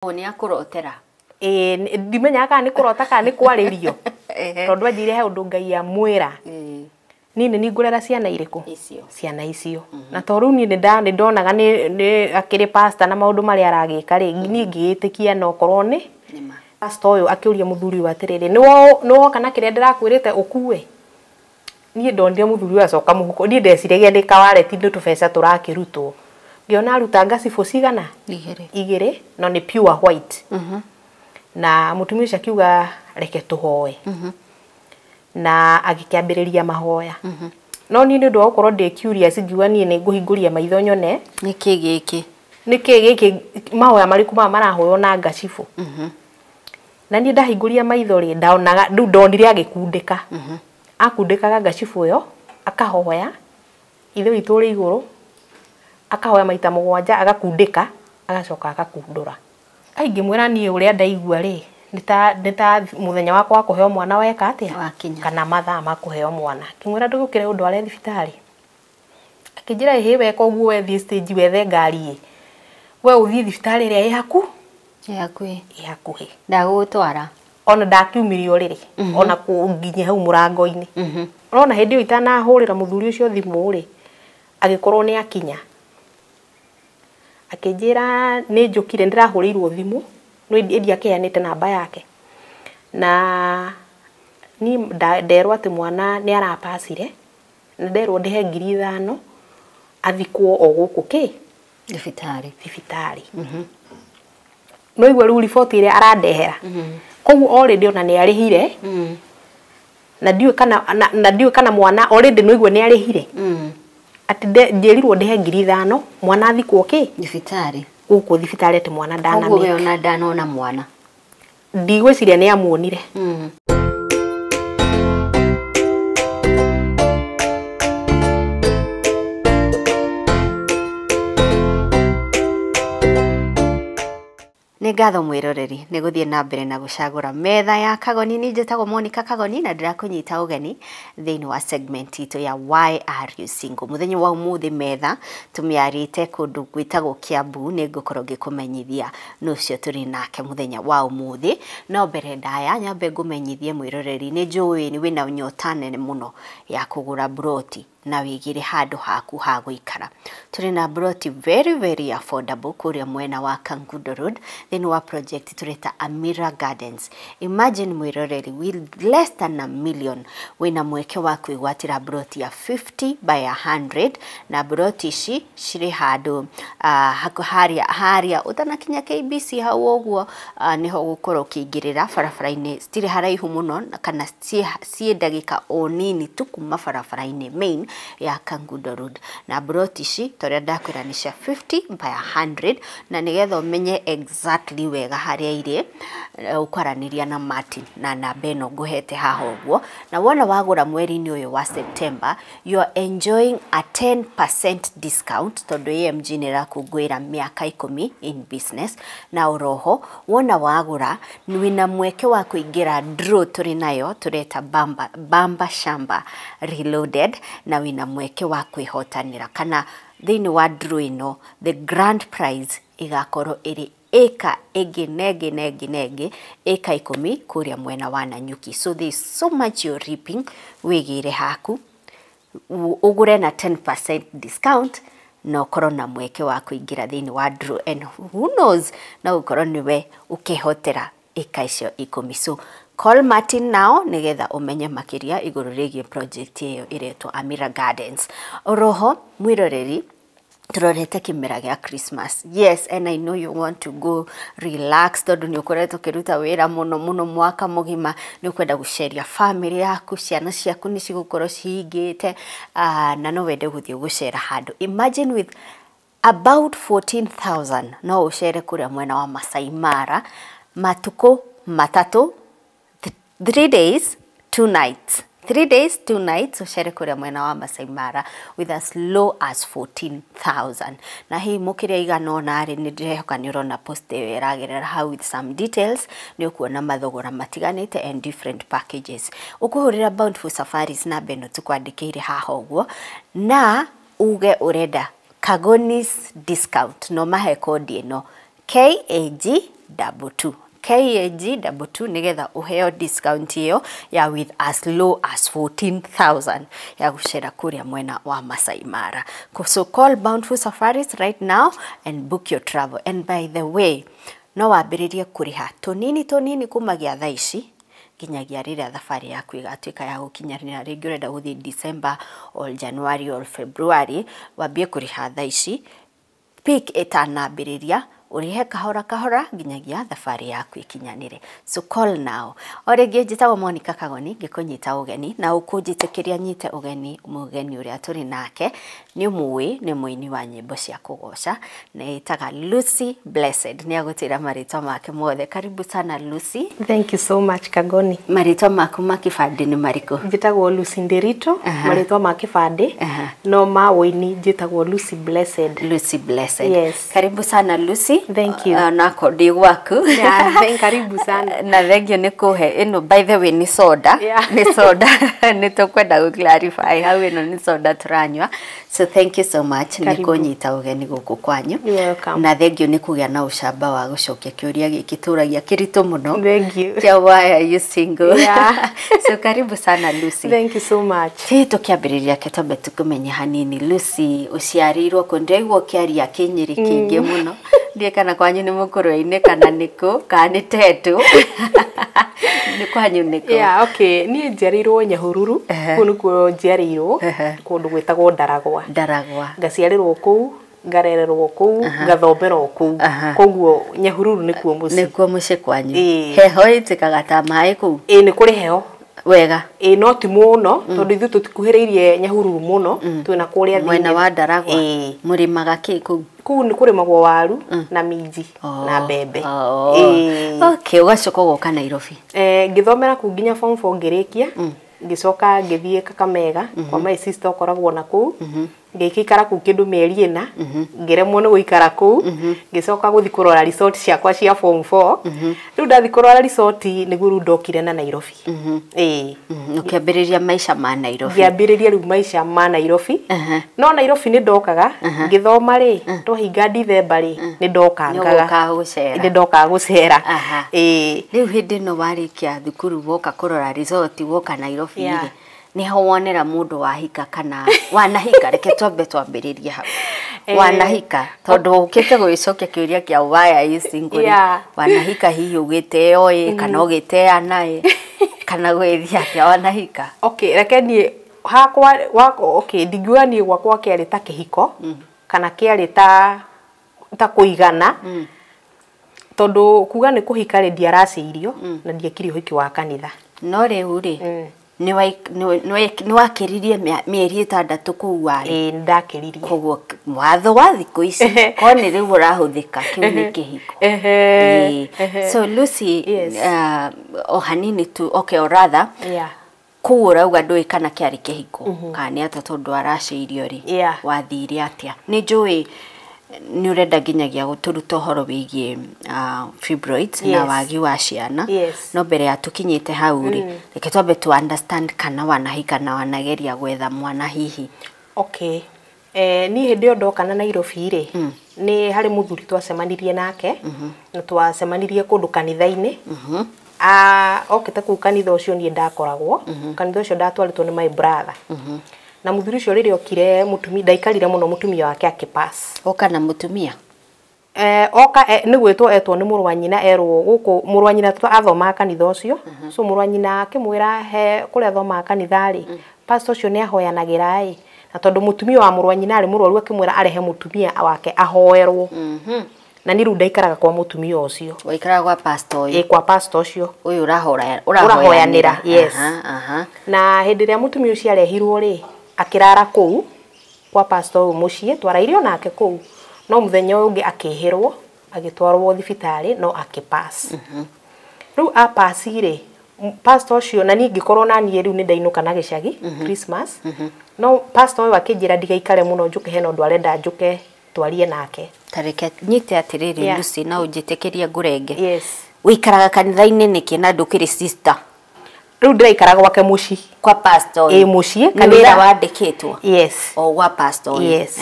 Ni akurotera. Ndimenya kana ni kurota kana ni kwaririo. Tondu ajire he undu Ngai amwira. Nini ni ngurera ciana iriku? Icio. Ciana icio. Na to riu ni ndonaga ni akiri pastor na maundu mari aragika ri ni ngitikia no korwo ni Nima. Pastor uyu akiuria muthuri wa atiriri ni woka na kiria ndirakwirite ukue. Ni ndondire muthuri wa coka muhuko ni ndeciragia ndi kawareti ndu tubesa turakirutwo. Ngiona aruta ngacibo cigana? Igiri no ni pure white. Na mutumia ucio akiuga reke tuhoe. Na agikiambiriria mahoya. No ni ndu wakorwo ndi curious ngiuga ni nguhinguria maitho nyone Niki giki? Niki giki mahoya mariku marahoyo na ngacibo. Na ni ndahinguria maitho ri ndaonaga ndu ndonire agikundika. Akundikaga ngacibo yo akahoya ithe witu ri iguru akahoya maita mugwanja agakundika agacoka agakundura. Aingi mwira ni uria ndaigua ri nita muthenya wakwa wa kuheo mwana weka atia kana mathaa ma kuheo mwana kimwira ndugukire undu are thibitari akijira he weka uguo we thi stage wethe ngari we uthi thibitari ria ihaku ihakuhi Ndagutwara ona ndakiumirio riri ona kunginya hau murango-ini urona hindi yo itana hurira muthuri ucio thimu ri agikorwo ni akinya akijira ni njukire ndirahurirwo thimu no endi akianite namba yake na ni nderwa ati mwana ni arapasire na nderwo ndihe 5,000 athikwo o guku ki thibitari no igwa ru report ile arandehera koguo already ona ni arihire na ndiwe kana mwana already no igwa ni arihire ati njerirwo ndihe 5,000 mwana athikwo ki thibitari guku thibitari ati mwana ndana me we ona ndanona mwana ndigwiciria ni amuonire Nĩ ngatho mwiroreri nĩ guthie na mbere na gucagura metha ya Kagoni. Ni njĩtagwo Monica Kagoni na ndĩrakũnyita ũgeni thĩinĩ wa segment itũ ya Why Are You Single. Mũthenya wa ũmũthĩ metha tũmĩarĩte kũndũ gwĩtagwo Kiambu. Nĩ ngũkorwo ngĩkũmenyithia nũcio tũrĩ nake mũthenya wa ũmũthĩ. No mbere ndaya nyambe ngũmenyithie mwiroreri nĩ njũĩ nĩ wĩna nyota nene mũno ya kũgũra broti na wigire handu haku ha guikara. Turi na broti very affordable kuria mwena wa Kangundo Road then wa project tureta Amira Gardens. Imagine mwiroreri with less than $1 million wina mweke wa kwigwatira broti ya 50 by 100 na broti ici ciri handu haria utanakinya KBC hau uguo niho gukorwo kingirira barabara-ini stiri haraihu muno kana cie ndagika o nini tu kuma barabara-ini main ya Kangundo Road na broti ici toria ndakwira ni cia 50 by 100 na nigetha umenye exactly wega haria iri ukwaraniria na Martin na namba ino nguhete haha uguo na wona wagura mweri-ini uyu wa September you are enjoying a 10% discount tondu AMG nirakungwira miaka 10 in business na uroho wona wagura ni wina mweke wa kuingira draw turi nayo tureta bamba shamba reloaded na wina mweke wa kwihotanira kana thini wa draw ino the grand prize igakorwo iri eka negi eka 10 kuria mwena wa Nanyuki. So there is so much you're reaping wigire haku ugure na 10% discount no korona mweke wa kuingira thini wa draw and who knows na ukorwo niwe ukihotera eka icio 10. So call Martin now nigetha umenye makiria iguru rigie project iyo iretwo Amira Gardens. Oroho mwiroreri turorete kimera gya Christmas. Yes, and I know you want to go relax tondu ni ukoretwo kiruta wira muno mwaka mugima ni ukwenda gusheria family yaku ciana ciaku ni cigukorwo cihingite na no wende guthie gucera handu. Imagine with about 14,000 no ucere kuria mwena wa Masai Mara matuko matatu 3 days 2 nights. 3 days 2 nights ucere kuria mwena wa Masai Mara with as low as 14,000 na hii mukiria iganona ri ni ndirehoka ni urona post iyo iragerera how with some details ni ukuona mathogora matiganite and different packages ukuhurira Bountiful Safaris na beno tukwandikire haha uguo na uge urenda Kagoni's discount no mahe kodi ino KAG 22 KAG 22 nigetha uheo discount hiyo ya with as low as 14,000 ya gucera kuria mwena wa Masai Mara. So call Bountiful Safaris right now and book your travel. And by the way, no wambiririe kuriha tunini kumagia thaa ici kinyagia rĩrĩa thabarĩ yaku igatuĩka ya gũkinyanĩra rĩngĩ ũrenda gũthiĩ December or January or February, wambie kuriha thaa ici peak itanambĩrĩria urihe kahora nginyagia thabarĩ yaku ikinyanĩre. So call now. Orĩngĩ njĩtagwo Monica Kagoni, ngĩkũnyita ũgeni na ũkũnjĩtĩkĩria nyite ũgeni ũrĩa tũrĩ nake nĩ mũĩ nĩ mũini wa nyĩmbo cia kũgoca na ĩtaga Lucy Blessed. Nĩ agũtĩra marĩtwa make mothe. Karibu sana Lucy. Thank you so much Kagoni. Marĩtwa maku ma kĩbandĩ nĩ marĩkũ? Njĩtagwo Lucy Nderito, marĩtwa ma kĩbandĩ no ma ũini njĩtagwo Lucy Blessed. Lucy Blessed. Yes. Karibu sana Lucy. Thank you. Nako ndi gwaku. Yeah, karibu sana. Na thengio nĩ kũhe ĩno by the way nĩ soda. Yeah. Nĩ soda. Nĩ tũkwenda gũ clarify how ĩno nĩ soda turanywa. So thank you so much nĩ kũnyita ũgeni gũkũ kwanyu. You're welcome. Na thengio nĩ kũgĩa na ũcamba wa gũcokia kĩũria gĩkĩ tũragia kĩritũ mũno. Thank you. Kia why are you single? Yeah. So karibu sana Lucy. Thank you so much. Tũkĩambĩrĩria kĩtombe tũkũmenya hanini Lucy ũciarirwo kũ? Ndĩraigua kĩaria Kĩnyĩrĩ kĩingĩ mũno. Ndiye kana kwanyu nĩ mũkũrũ-inĩ kana nĩkũ kana nĩ tetu. Nĩ kwanyu nĩkũ? Yeah, okay. Niĩ njiarĩirwo Nyahururu. Kũu nĩkuo njiarĩirwo kũndũ gwĩtagwo Ndaragwa. Ndaragwa. Ngaciarĩrwo kũu, ngarererwo kũu, ngathomerwo kũu. Koguo Nyahururu nĩkuo mũciĩ. Nĩkuo mũciĩ kwanyu. Heho ĩtĩkaga ta maĩ kũu? Nĩ kũrĩ heho. Wega. No ti mũno tondũ ithuĩ tũtikuhĩrĩirie Nyahururu mũno, twĩna kũrĩa thĩinĩ. Mwena wa Ndaragwa. Mũrĩmaga kĩ kũu? Kũu nĩ kũrĩmagwo waru na minji na mbembe. Okay, ũgacoka ũgoka Nairobi. Ngĩthomera kũu nginya form 4 ngĩrĩkia. Ngĩcoka ngĩthiĩ Kakamega kwa my sister ũkoragwo na kũu. Ngĩikara kũu kĩndũ mĩeri 4, ngĩremwo nĩ gũikara kũu. Ngĩcoka gũthiĩ kũrora resort ciakwa cia form 4. Rĩu ndathi kũrora resort nĩguo rĩu ndokire na Nairobi. Ũkĩambĩrĩria maica ma Nairobi. Ngĩambĩrĩria rĩu maica ma Nairobi. No Nairobi nĩ ndokaga ngĩthoma rĩ, twahinga December rĩ, nĩ ndokangaga. Nĩ ndokaga gũcera. Rĩu hĩndĩ ĩno warĩkia thukuru woka kũrora resort woka Nairobi rĩ, nĩho wonera mũndũ wahika kana wanahika? Reke twambĩrĩrie hau. Wanahika tondũ ũkĩte gwĩcokia kĩũria kĩa why are you single? Wanahika hihi ũgĩte oĩ kana ũgĩteana kana gwĩthia atĩa wanahika? Okay, reke niĩ hakwa okay, ndingiuga niĩ gwakwa kĩarĩ ta kĩhiko kana kĩarĩ ta kũigana. Tondũ kuga nĩ kũhika rĩ ndiaracĩirio na ndiekire ũhiki wa kanitha. No rĩu rĩ nĩ wakĩririe mĩeri 6 kũu warĩ? Ndakĩririe. Koguo watho wa thikũ ici ko nĩ rĩu ũrahũthĩka kĩu nĩ kĩhiko. So Lucy, o hanini tu okay or rather kũu ũrauga ndũĩ kana kĩarĩ kĩhiko kana nĩ ata tondũ aracĩirio rĩ wathire atĩa? Nĩ njũĩ nĩ ũrenda nginyagia gũtũruta ũhoro wĩgiĩ fibroids na wagi wa ciana. No mbere ya tũkinyĩte hau rĩ, reke twambe to understand kana wanahika na wanageria gwetha mwana hihi. Okay. Niĩ hĩndĩ ĩyo ndoka na Nairobi rĩ, nĩ harĩ mũthuri twacemanirie nake na twacemanirie kũndũ kanitha-inĩ. Okĩte kũu kanitha ũcio niĩ ndakoragwo. Kanitha ũcio ndatwarĩtwo nĩ my brother. Na mũthuri ũcio rĩrĩa okire mũtumia ndaikarire mũno, mũtumia wake akipass. Oka na mũtumia? Oka nĩ gwĩtwo etwo nĩ mũrũ wa nyina erwo gũkũ mũrũ wa nyina athomaga kanitha ũcio. So mũrũ wa nyina akĩmwĩra he kũrĩa athomaga kanitha rĩ, pastor ũcio nĩ ahoyanagĩra na tondũ mũtumia wa mũrũ wa nyina arĩ mũrwaru akĩmwĩra arehe mũtumia wake ahoerwo. Na nĩ rĩu ndaikaraga kwa mũtumia ũcio. Waikaraga kwa pastor ũyũ? Kwa pastor ũcio. Ũyũ ũrahoyanĩra? Yes. Na hĩndĩ ĩrĩa mũtumia ũcio arehirwo rĩ, akĩrara kũu kwa pastor ũyũ mũciĩ, twarairio nake kũu. No mũthenya ũngĩ akĩhĩrwo agĩtwarwo thibitarĩ no akĩpass. Rĩu apasi rĩ, pastor ũcio na niĩ ngĩkorwo na niĩ rĩu nĩ ndainũka na gĩcagi Christmas. No pastor ũyũ akĩnjĩra ndigaikare mũno njũke hena ũndũ arenda njũke twarie nake. Tareke nyite atĩrĩrĩ Lucy na ũnjĩtĩkĩrie ngũrenge. Wĩikaraga kanitha-inĩ nĩkĩ na ndũkĩrĩ sister? Rĩu ndĩraikaraga gwake mũciĩ. Kwa pastor ũyũ? Mũciĩ. Kanitha wandĩkĩtwo? Yes. O gwa pastor ũyũ? Yes.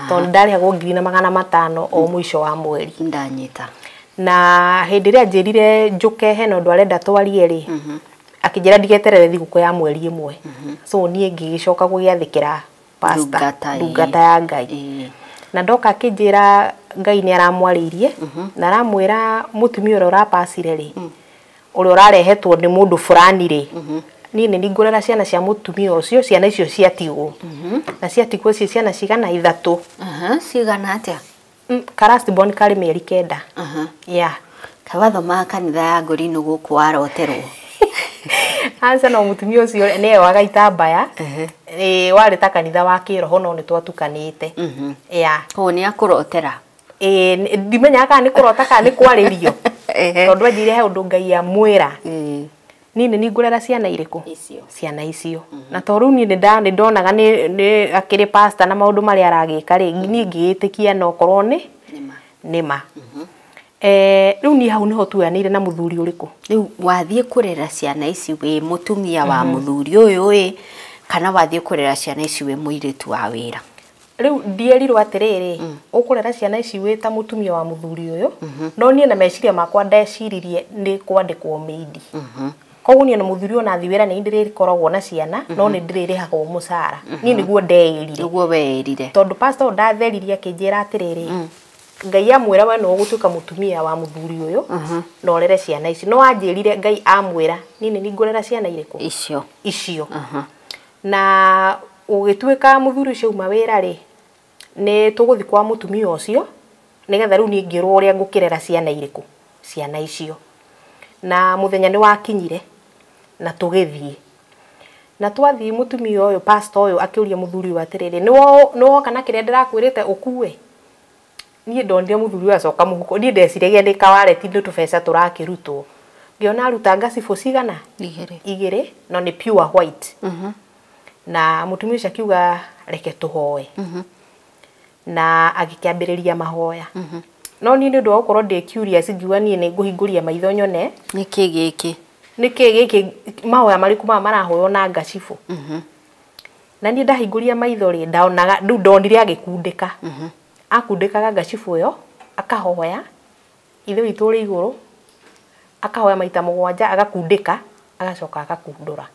Tondũ ndarĩhagwo 500 o mũico wa mweri. Ndanyita. na hindi ria njirire njuke he no ndwarenda twarie ri akijira ndigeterere thiguko ya mweri imwe so nie ngigicoka gugiathikira pastor ndungata ya Ngai na ndoka akijira Ngai ni aramwaririe na aramwira mutumia ura urapacire ri uri urarehetwo ni mundu fulani ri ni ngurera ciana cia mutumia ucio ciana icio ciatigwo na ciatigwo ciana cigana 3 cigana atia karasti born kari mieri 9 yeah kawathoma kanitha ya Ngorino guku waroterwo anza no mutumia ucio ne waga itambaya wari ta kanitha wa kiroho no ni twatukanite yeah ko ni akurotera ndimenya kana ni kurota kana ni kwaririo tondu ajire he undu Ngai amwira ni ngurera ciana iriku ciana icio na to riu ni ndonaga ni akiri pastor na maundu mari aragika ri ni ngitikia no korwo ni nima riu ni hau niho tuyanire na muthuri uriku riu wathie kurera ciana ici we mutumia wa muthuri uyu kana wathie kurera ciana ici we muiritu wa wira riu ndierirwo atiriri ukurera ciana ici we ta mutumia wa muthuri uyu no nie na meciria makwa ndeciririe ni kwandikwo maidi koguo ni na muthuri ona thiwira ni ndiriri koragwo na ciana no ni ndiriri hagwo mucara ni niguo ndeirire niguo weirire tondu pastor ndatheririe akinjira atiriri Ngai amwira we no gutuka mutumia wa muthuri uyu no rere ciana ici no anjirire Ngai amwira ni ngurera ciana iriku icio na ugituika muthuri ucio uma wira ri ni tuguthi kwa mutumia ucio nigetha riu ni ngirwo uria ngukirera ciana iriku ciana icio na muthenya ni wakinyire na tugithie na twathie mutumia uyu pastor uyu akiuria muthuri wa atiriri no kana kire ndirakwirite ukue ni ndondia muthuri wa coka muhuko ni ndeciragia ni kawareti ndu tubesa turakirutwo ngiona aruta ngacibũ cigana igiri no ni pure white na mutumia ucio akiuga reke tuhoe na agikiambiriria mahoya no ni ndu okorwo ndi curious ngiuga ni nguhinguria maitho nyone niki giki mahoya mariku marahoyo na ngacibũ na ni ndahinguria maitho ri ndaonaga ndu ndonire agikundika akundikaga ngacibũ yo akahoya ithe witu ri iguru akahoya maita 7 agakundika agacoka agakundura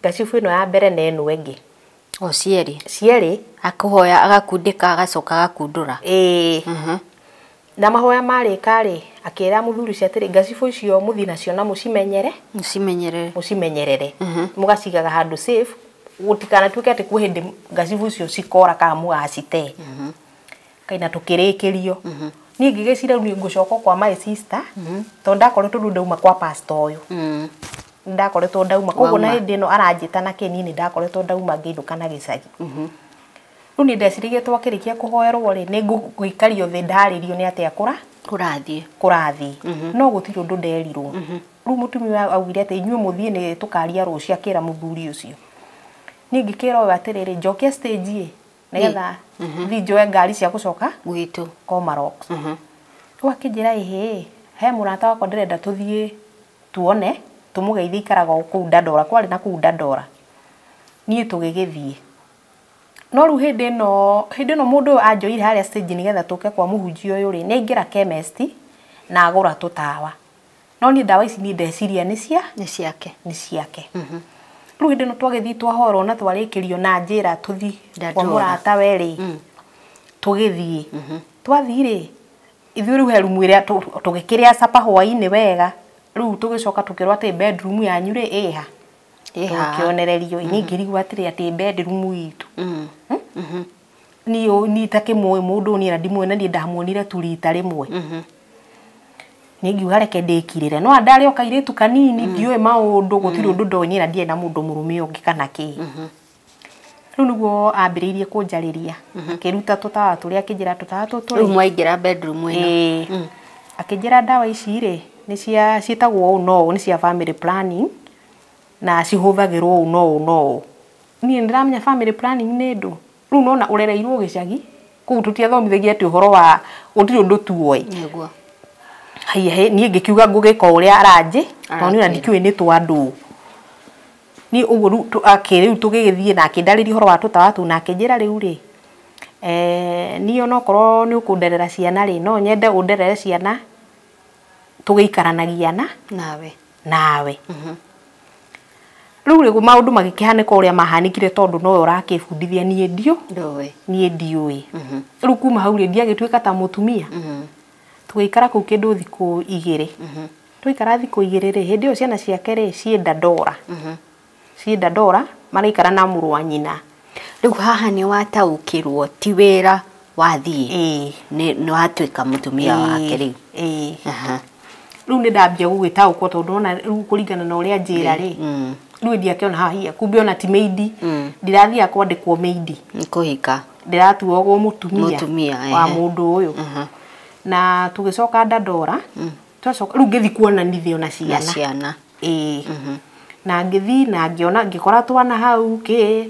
ngacibũ ino ya mbere na eno engi o cieri akuhoya agakundika agacoka agakundura na mahoya marika ri akira muthuri cia tiri ngacibũ icio muthi nacio na musimenyerere mugacigaga handu safe gutikana tuke ati ku hindi ngacibũ icio cikora ka mugacite kaina tukirikirio ni ngigicira ni ngucoka kwa my sister to ndakoretwo ndauma kwa pastor uyu ndakoretwo ndauma koguo na hindi no aranjita na kinini ndakoretwo ndauma ngiduka na gicagi riu ni ndecirigie twakirikia kuhoerwo ri ni nguikario thi ndaririo ni ati akura kurathie no gutiri undu nderirwo riu mutumia augire ati inyuĩ muthie ni tukaria rucio akira muthuri ucio ni ngikira we atiriri njoke stage nigetha thi njoe ngari cia gucoka gwitu Komarok riu akijira he murata wakwa ndirenda tuthie tuone tumugeithie ikaraga kuu Ndatuura kwari na kuu Ndatuura nie tugigithie no riu hindi no mundu anjoire haria stage nigetha tuke kwa muhunjia uyu ri ni ingira chemist na agura tutawa no ni ndawa ici ni ndeciria ni ciake riu hindi no twagithie twahorwo na twarikirio na njira tuthi kwa murata weri tugithie twathii ri ithuĩ riu heru mwire tugikiria sapa hwaini wega riu tugicoka tukirwa ati bedroom yanyu ri iha tukionererio ingirigwa atiri ati bedroom itu ni takimwe mundu ni ndimwena ni ndamuonire turita rimwe ni ngiuga reke ndikirire no andari okairitu kanini ndiwe maundu gutiri undu ndonyira ndie na mundu murume ungi kana ki riu niguo ambiriirie kunjariria akiruta tutawa turia akijira tutawa turi riu mwaingira bedroom ino akijira ndawa ici ri ni cia cietagwo no ni cia family planning na cihuthagirwo no ni ndiramenya family planning ni ndu riu nona urereirwo gicagi kuu tutiathomithagia ati uhoro wa utiri undu tuoi niguo haiya ni ngikiuga ngugika uria aranji no ni ndikiwe ni twandu ni uguo riu akiriu tugigithie na akindariria horo wa tutawa tu na akijira riu ri ni ona korwo ni ukunderera ciana ri no nyende underere ciana tugiikaranagia nawe riu maundu magikihaneka uria mahanikire tondu no urakibundithia nie ndiui riu kuma hau ri ndiagituika ta mutumia tugiikara ku kindu thiku 2 tuikara thiku 2 ri hindi yo ciana ciake ri cienda ndora maraikara na muru wa nyina riu haha ni wataukirwo ti wira wathie ni watuika mutumia wake riu riu ni ndambia gugitaukwo tondu ona riu kuringana na uria njira ri riu ndiakiona haha kumbe ona ti maidi ndirathia kwandikwo maidi kuhika ndiratuogwo mutumia wa mundu uyu na tugicoka ndandora twacoka riu ngithi kuonanithio na ciana na ngithi na ngiona ngikora twana hau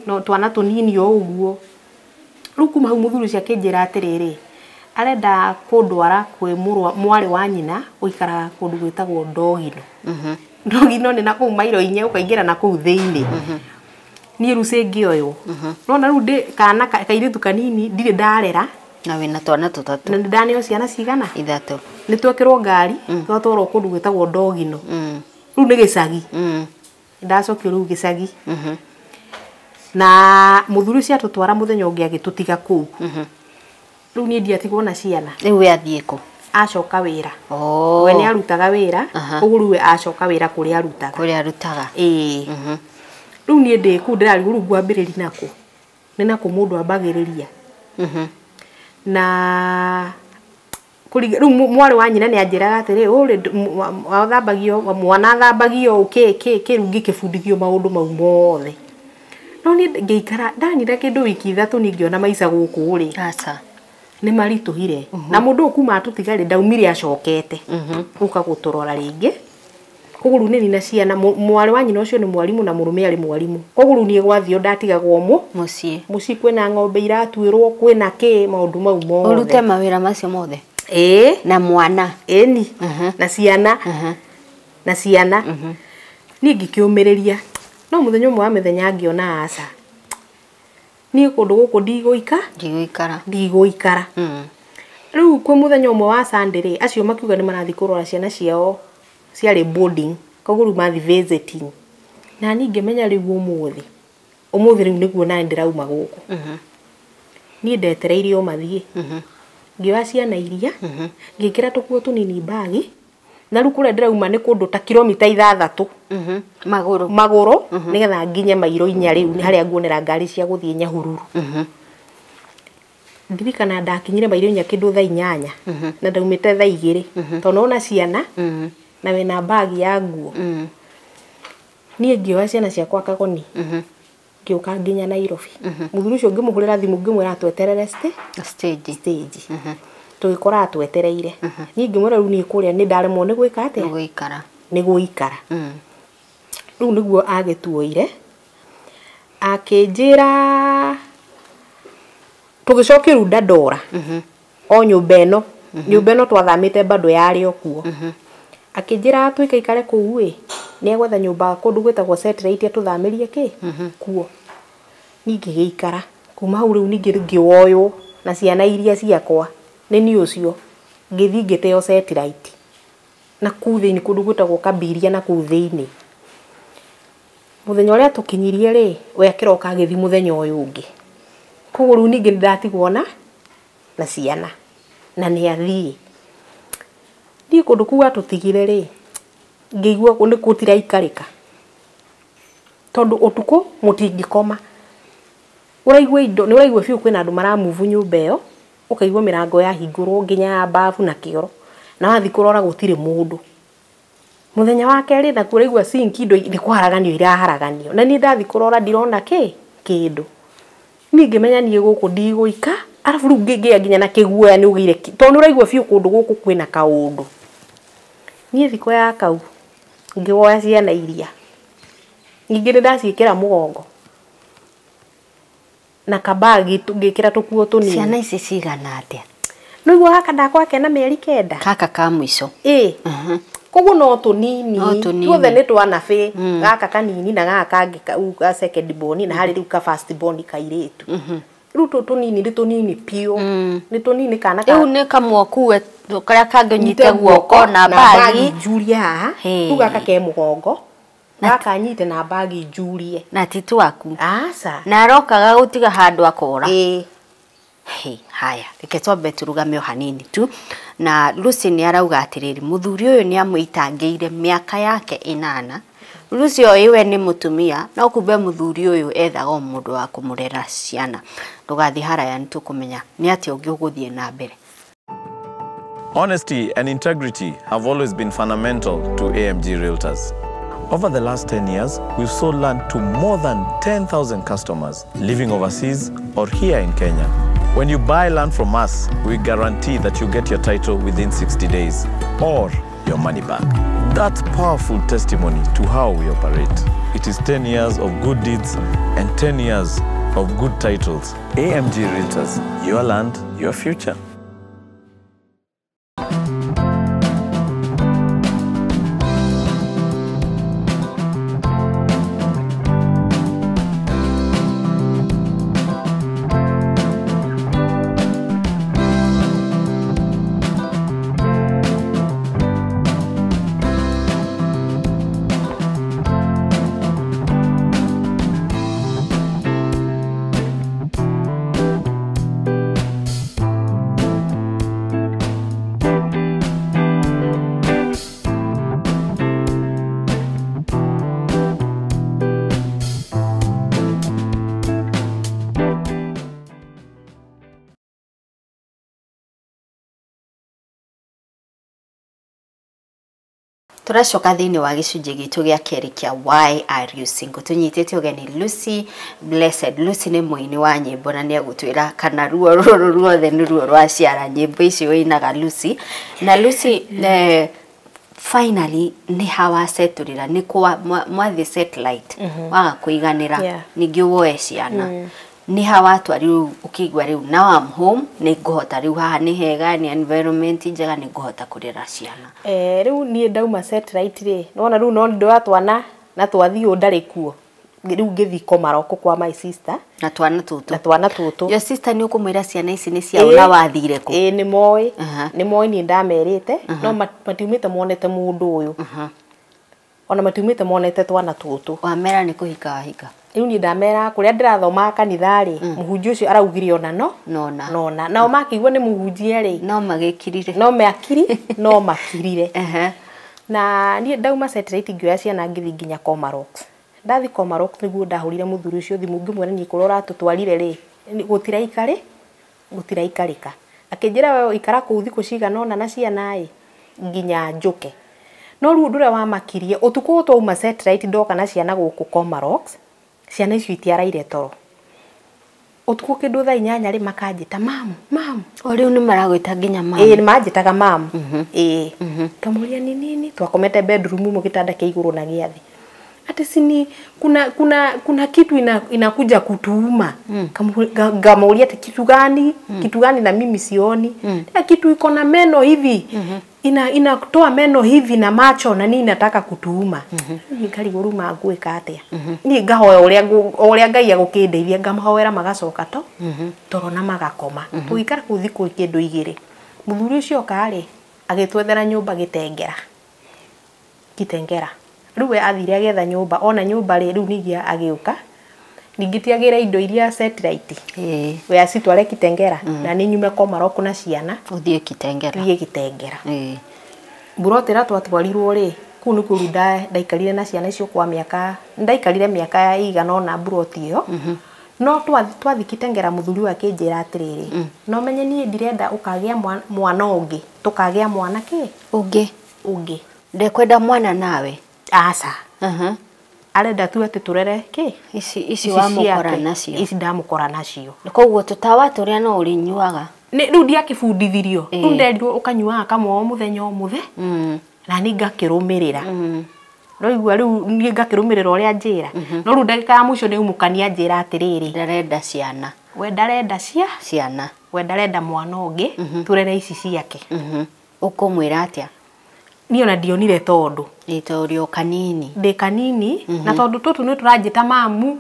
no twana tunini o uguo riu kuma hau muthuri cia kinjira atiriri arenda kundwara kwi mwari wa nyina uikara kundu gwitagwo ndogino ni naku mairo 4 ukaingira naku thiini ni ruce ngioyo nona riu ndi kana kairitu kanini ndire ndarera na wina twana tutatu na ndanio ciana cigana 3 ni twekirwo ngari twatwarwo kundu gwitagwo ndogino riu ni gicagi ndacokio riu gicagi na muthuri cia tutwara muthenya ungi agitutiga kuu riu ni ndiatigwo na ciana riu athie ku acoka wira we ni arutaga wira uguo riu acoka wira kuria arutaga riu ni ndi ku ndirari riu ngwambiriri naku ni naku mundu ambagiriria na riu mwari wa nyina ni anjiraga atiri uri wathambagio mwana thambagio kirungi kibundithio maundu mau mothe no ni ngeikara ndanira kindu wiki 3 ni ngiona maica guku ri aca ni marituhire na mundu kuma atutigari ndaumire acokete uka guturora ringi kuguru ni na ciana mwari wa nyina ucio ni mwarimu na murume ari mwarimu kuguru ni gwathio ndatigagwo muci kwina ng'ombe iratuirwo kwina ki maundu mau mothe urute mawira macio mothe na mwana ni na ciana ni ngikiumiriria no muthenya umwe wa mithenya ngiona aca ni kundu guku ndigũikara riu kwi muthenya umwe wa Sunday acio makiuga ni marathi kurora ciana ciao ciari boarding koguo mathi visiting na ni ngimenya riu umuthi riu niguo na ndirauma guku ni ndetereire o mathie ngiwa ciana iria ngikira tukuo tunini bagi na riu kure ndirauma ni kundu ta kilomita 6 maguru nigetha nginye mairo 4 riu ni haria nguonera ngari cia guthie Nyahururu ndirikana ndakinyire mairo 4 kindu thaa 8 na ndaumite thaa 2 tondu ona ciana na wena bagi ya nguo ni ngiwa ciana ciakwa Kagoni ngiuka nginya Nairobi muthuri ucio ngimuhurira thimu ngimwira atweterere stage tugikora atwetereire ni ngimwira riu ni kuria ni ndaremwo ni gwika ate ni guikara riu niguo agituoire akinjira tugicokiru ndandora o nyumba eno twathamite bado yari okuo akinjira twikaikare kuu ni agwetha nyumba kundu gwitagwo satellite tuthamirie kuo ni ngigiikara kuma hau riu ningi ngioyo na ciana iria ciakwa ni ucio ngithi ngiteo satellite na kuthini kundu gwitagwo Kabiria na kuthini muthenya uria tukinyirie ri we akiroka agithi muthenya uyu ungi koguo riu ningi ndatigwo na ciana na ni athie ni kundu kuwa tutigire ri ngigwa kundu kutiraikarika tondu utuko mutingikoma uraigwa indo ni uraigwa fiu kwina andu maramuvu nyumba iyo ukaigwa mirango ya hingurwo nginya bafu na kioro na wathi kurora gutire mundu muthenya wa keri na kuraigwa sink indo ni kwaraganio iraharaganio na ni ndathi kurora ndirona kindu ni ngimenya nie guku ndigũika arafu riu ngia nginya na kiguoya ni ugire tondu uraigwa fiu kundu guku kwina kaundu nie thiko ya kau ngiwoya ciana iria ngigire ndaciikira mugongo na kabagi ngikira tukuo tunini ciana ici cigana atia no igwa haka ndakwa kena mieri 9 kaka ka mwiso koguo no tunini tuothe ni twana fe gaka kanini na gaka kangi ka second born na hari riu ka first born kairitu Riu tunini ndi tunini pio ni tunini kana riu ni kamwokue karia kangonyite guoko na bagi Julia haha riu gaka ke mugongo gaka nyite na bagi Julia na titu waku asa na arokaga gutiga handu akora haya reke twambe turugame hanini tu na Lucy ni arauga atiriri muthuri uyu ni amuitangeire miaka yake 8 Lucy oiwe ni mutumia no kumbe muthuri uyu ethaga mundu wa kumurera ciana ndugathi haraya ni tukumenya ni ati ungi uguthie na mbere. Honesty and integrity have always been fundamental to AMG Realtors. Over the last 10 years, we've sold land to more than 10,000 customers living overseas or here in Kenya. When you buy land from us, we guarantee that you get your title within 60 days or your money back. That's powerful testimony to how we operate. It is 10 years of good deeds and 10 years of good titles. AMG Realtors, your land, your future. Turacoka thiini wa gicunji gitu gia keri kia why are you single tunyitete ugeni Lucy Blessed. Lucy ni muini wa nyimbo na ni agutwira kana ruo ruothe ni ruo rwa ciara nyimbo icio inaga Lucy na Lucy finally ni hawa seturira ni kwa mwathi satellite waga kuiganira ningi woe ciana ni hawa twari ukigwa riu now I'm home ni nguhota riu haha ni hega ni environment njega ni nguhota kurera ciana riu ni ndauma satellite ri nona riu no ndo atwana na twathi ndari kuo riu ngithi komaroko kwa my sister na twana tutu your sister ni ukumwira ciana ici ni cia una wathire ku ni moi ni ndamerite no matiumite monete mundu uyu ona matiumite monete twana tutu wamera ni kuhika hika riu ni ndamera kuria ndirathoma kanithari muhunjia ucio araugire ona nona nao makigwa ni muhunjia ri no magikirire no makirire na ni ndauma satellite ngioya ciana ngithi nginya Komarok ndathi Komarok niguo ndahurire muthuri ucio thimu ngimwera ni kurora tutwarire ri gutiraika akinjira wewe ikara ku thiku cigana na ciana nginya njuke no riu ndure wa makirie utuku twauma satellite ndoka na ciana guku Komarok ciana icio itiaraire toro utuku kindu thaa 8 ri makanjita mam o riu ni maragwita nginya mam ni manjitaga mam kamuria ni nini twakomete bedroom mu kitanda kia iguru na giathi ati sini kuna kitu inakuja kutuuma kamuria ati kitu gani na mimi sioni kitu iko na meno hivi inatoa meno hivi na macho na nini nataka kutuuma nikali guruma ngwika atia ni ngahoya uria Ngai agukindeithia ngamahowera magacoka toro na magakoma tuikara kuthiko kindu igire muthuri ucio kari agitwethera nyumba gitengera riu athire agetha nyumba ona nyumba ri riu nigia agiuka ningitiagira indo iria satellite we acitware kitengera na ni nyume Komarok na ciana uthie kitengera burotera twatwarirwo ri ku ni kurunda ndaikarire na ciana icio kwa miaka ndaikarire miaka ya igana ona buroti yo no twathi kitengera muthuri wake njira atiriri no menye ni ndirenda ukagia mwana ungi tukagia mwana ki ungi ndekwenda mwana nawe asa arenda tu ati turere ki ici wa mukora nacio ici ndamukora nacio koguo tutawa turia no urinyuaga ni riu ndiakibundithirio riu ndendirwo ukanyuaga kamwe muthenya omuthe na ni ngakirumirira roigwa riu ni ngakirumirira uria njira no riu ndagika ya muico ni umukania njira atiriri ndarenda ciana we ndarenda ciana we ndarenda mwana ungi turere ici ciake ukumwira atia ni ona ndionire tondu itorio kanini ndi kanini na tondu tutu ni turanjita mamu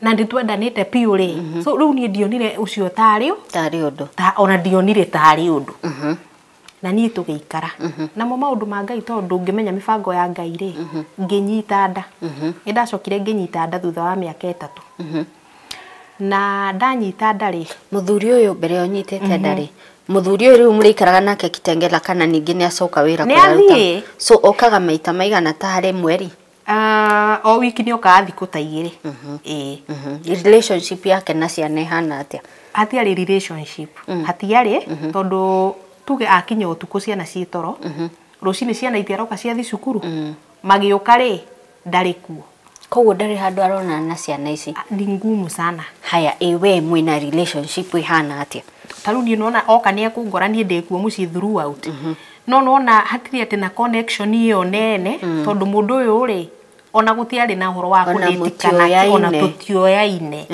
na nditwendanite piu ri so riu ni ndionire ucio tari undu ona ndionire tari undu na ni tugiikara na mo maundu ma Ngai tondu ngimenya mibango ya Ngai ri nginyita nda indacokire nginyita nda thutha wa miaka 3 na ndanyita nda ri muthuri uyu mbere onyitete nda ri muthuri uyu riu murikaraga nake Kitengela kana ningi ni acoka wira kuruta so okaga maita maigana ta hari mweri o wiki ni okaga thiku ta igiri relationship yake na ciana ihana atia hatiari relationship hatiari tondu tuge akinya utuku ciana ciitoro rucini ciana itiaroka ciathi cukuru magiuka ri ndari kuo koguo ndari handu arona na ciana ici ni ngumu sana haya ewe mwina relationship ihana atia taru ni nona oka ni akungora ni ndekuo muci throughout no nona hatiri ati na connection iyo nene tondu mundu uyu ri ona gutiari na horo wa kuditikana ona tutioyaine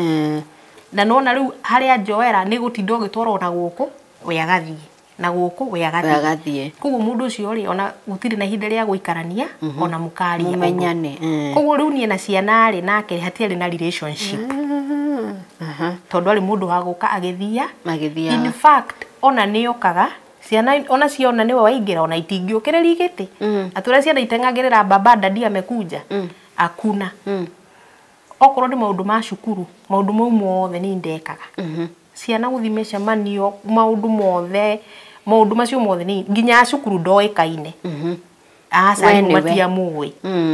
na nona riu haria njoera ni gutinda gitwaro na guku we agathie na guku we agathie koguo mundu ucio ri ona gutiri na ihinda ria guikarania ona mukari mumenyane koguo riu ni na ciana ri nake hatiari na relationship tondu ari mundu wa guka agithia in fact ona ni okaga ciana ona ciona ni waingira ona itingiukireri giti atura ciana itengagirira baba dadi amekuja akuna okorwo ni maundu ma cukuru maundu mau mothe ni ndekaga ciana guthimesha manio maundu mothe maundu macio mothe ni nginya cukuru ndoikaine asa ni matia muwe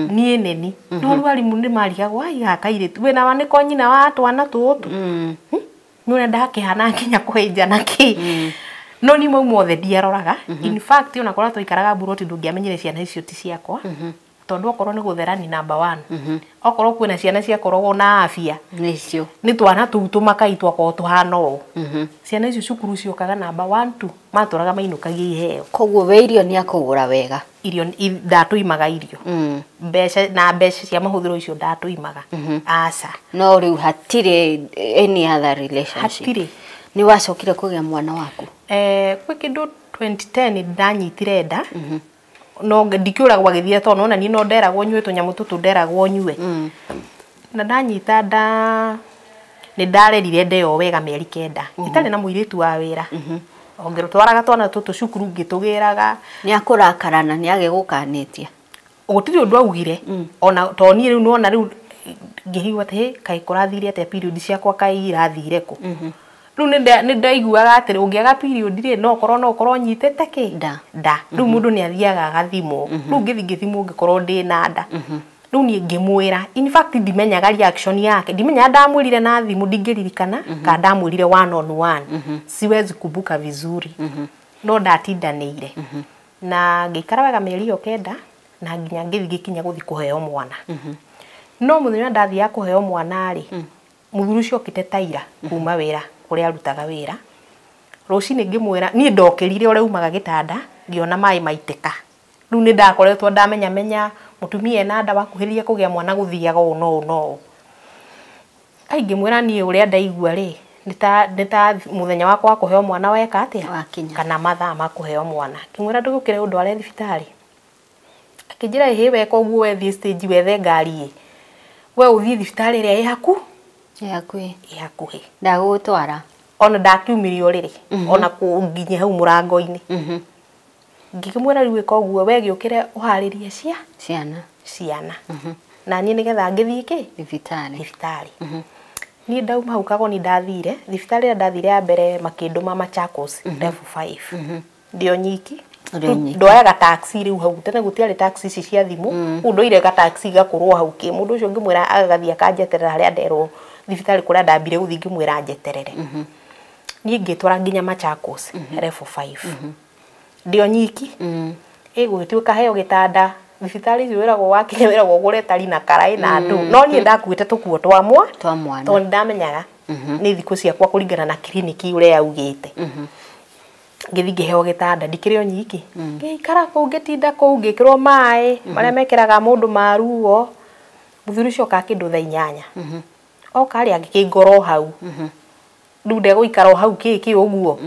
nie neni no rwarimu ni marigagwa igakaire wena wane ko nyina wa twana tutu nune ndakihana nginya kwenja naki no ni mau mothe ndiaroraga in fact ona kora toikaraga buroti ndungiamenyire ciana icio ti ciakwa tondu okorwo ni gutherani number 1 okorwo kwina ciana ciakorwo na afia nicio ni twana tutu makaitwa ko tuhana o ciana icio cukuru ciokaga number 1 2 maturaga mainukagia iheo koguo we irio ni akugura wega irio ndatuimaga irio mbeca cia mahuthiro icio ndatuimaga asa no riu hatire any other relationship hatire ni wacokire kugia mwana waku kwi kindu 2010 ndanyitire nda no ndikiuragwa githia to nona ni no nderagwo nyue tunyamu tutu nderagwo nyue na ndanyita nda ni ndarerire ndeo wega mieri 9 itari na muiritu wa wira ongero twaraga twana tutu cukuru ngitugiraga ni akurakarana ni agegukanitia gutiri undu augire ona to ni riu nona riu ngihigwa te kai kurathire ate period ciakwa kai irathire ku riu ni ndaiguaga atiri ungiaga period ri no korwo nyitete ki nda riu mundu ni athiaga gathimo riu ngithimo ngikorwo ndi na nda riu ni ngimwira in fact ndimenyaga reaction yake ndimenya ndamwirire na thimu ndingiririkana ka ndamwirire 1 on 1 siwezi kubuka vizuri no ndatindanire na ngikara wega mieri 9 na nginya ngikinya guthi kuheo mwana no muthenya ndathia kuheo mwana ri muthuru ucio kitetaira kuma wira kuria arutaga wira rucini ngimwira ni ndokirire ore umaga gitanda ngiona mai maiteka riu ni ndakoretwo ndamenya mutumia na nda wakuhiria kugia mwana guthiaga no ai ngimwira ni uria ndaigua ri nita muthenya wakwa wa kuheo mwana weka atia kana mathaa ma kuheo mwana ngimwira ndugukire undu are thibitari akijira he weka uguo wethi stage wethe ngari we uthii thibitari ria yaku yakuhi ndagutwara ona ndakiumirio riri ona kunginya hau murango-ini ngikimwira riu eka uguo we giukire uharirie ciana na ni nigetha ngithii ki thibitari ni ndauma hau Kagoni ndathire thibitari ndathire ya mbere makinduma Machakos level 5 ndio nyiki ndoyaga taxi riu hau tene gutiari taxi ici cia thimu undoire ga taxi gakurwo hau ki mundu ucio ngimwira agathia kanjeterera haria nderwo thibitari kuria ndambire guthi ngimwira njeterere ni ngitwara nginya Machakos level 5 ndio nyiki gwituika heo gitanda thibitari icio wiragwo wakinya wiragwo gure tari na karai na andu no ni ndakuite tukuo twa mwana to ndamenyaga ni thiku ciakwa kuringana na kliniki uria yaugite ngithi ngiheo gitanda ndikirio nyiki ngikara ku ngitinda ku ngikirwo mai maria mekiraga mundu maruo muthuri ucio ka kindu thaa 8 okari angikingoro hau riu ndegũikara hau kiki uguo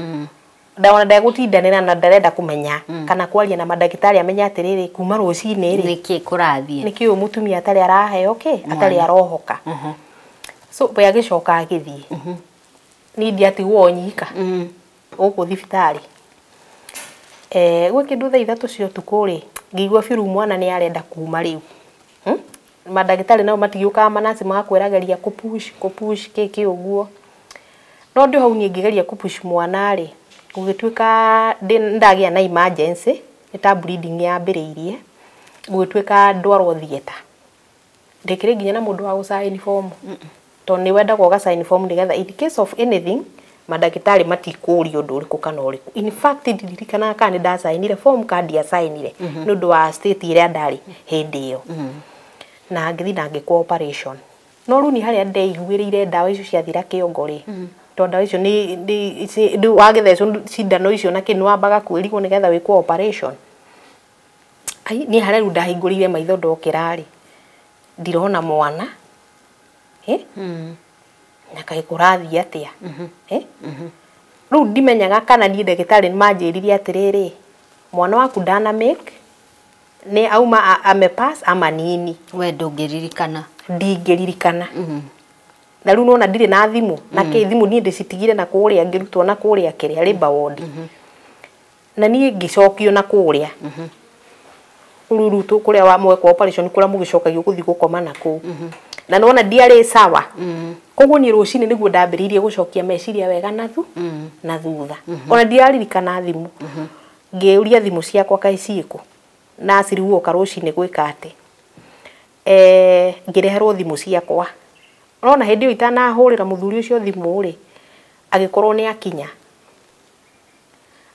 ndaona ndegũtindanĩra na ndarenda kumenya kana kwaria na madagitari amenya atiriri kuma rucini ri niki kurathie niki mutumia atari araheo ki atari arohoka so we agicoka agithie ni ndiatigwo nyika uko thibitari gwe kindu thaa 3 cia utuku ri ngigwa biru mwana ni arenda kuma riu madagitari nao matigiuka manasi magakwirageria kupush kiki uguo no ndio hau ni ngigeria kupush mwana ri gugituika ndagia na emergency eta bleeding yambiriirie gugituika ndwarwo thieta ndekire nginya na mundu wa gusign form to ni wenda goga sign form nigetha in case of anything madagitari matikuri undu uriku kana uriku in fact ndirikana kana nda signire form card ya signire nundu wa state ire ndari hindi iyo na ngithi na ngikwa operation no runi haria ndeiguirire ndawa icio cia thira kiongo ri to ndawa icio ni wagethecwo cindano icio na kinu ambaga kwirigwo nigetha wikwa operation ai ni haria ru ndahingurire maitho ndokira ri ndirona mwana na kai kurathi atia ru ndimenyaga kana ni ndagitari manjiririe atiriri mwana waku ndana make ni auma amepass ama nini we ndungiririkana ndingiririkana na ru nona ndire na thimu na ke thimu ni ndicitigire na kuria ngirutwo na kuria kiria labor ward na ni ngicokio na kuria ururutu kuria wa mwekwa operation kuria mugicokagio kuthi gukoma na ku na nona ndiare sawa koguo ni rucini niguo ndambiririe gucokia meciria wega na thutha ona ndiaririkana thimu ngeuria thimu ciakwa kai ciiko na ciriwo karucini gwika ati ngireherwo thimu ciakwa ona hindi yo itana hurira muthuri ucio thimu ri agikorwo ni akinya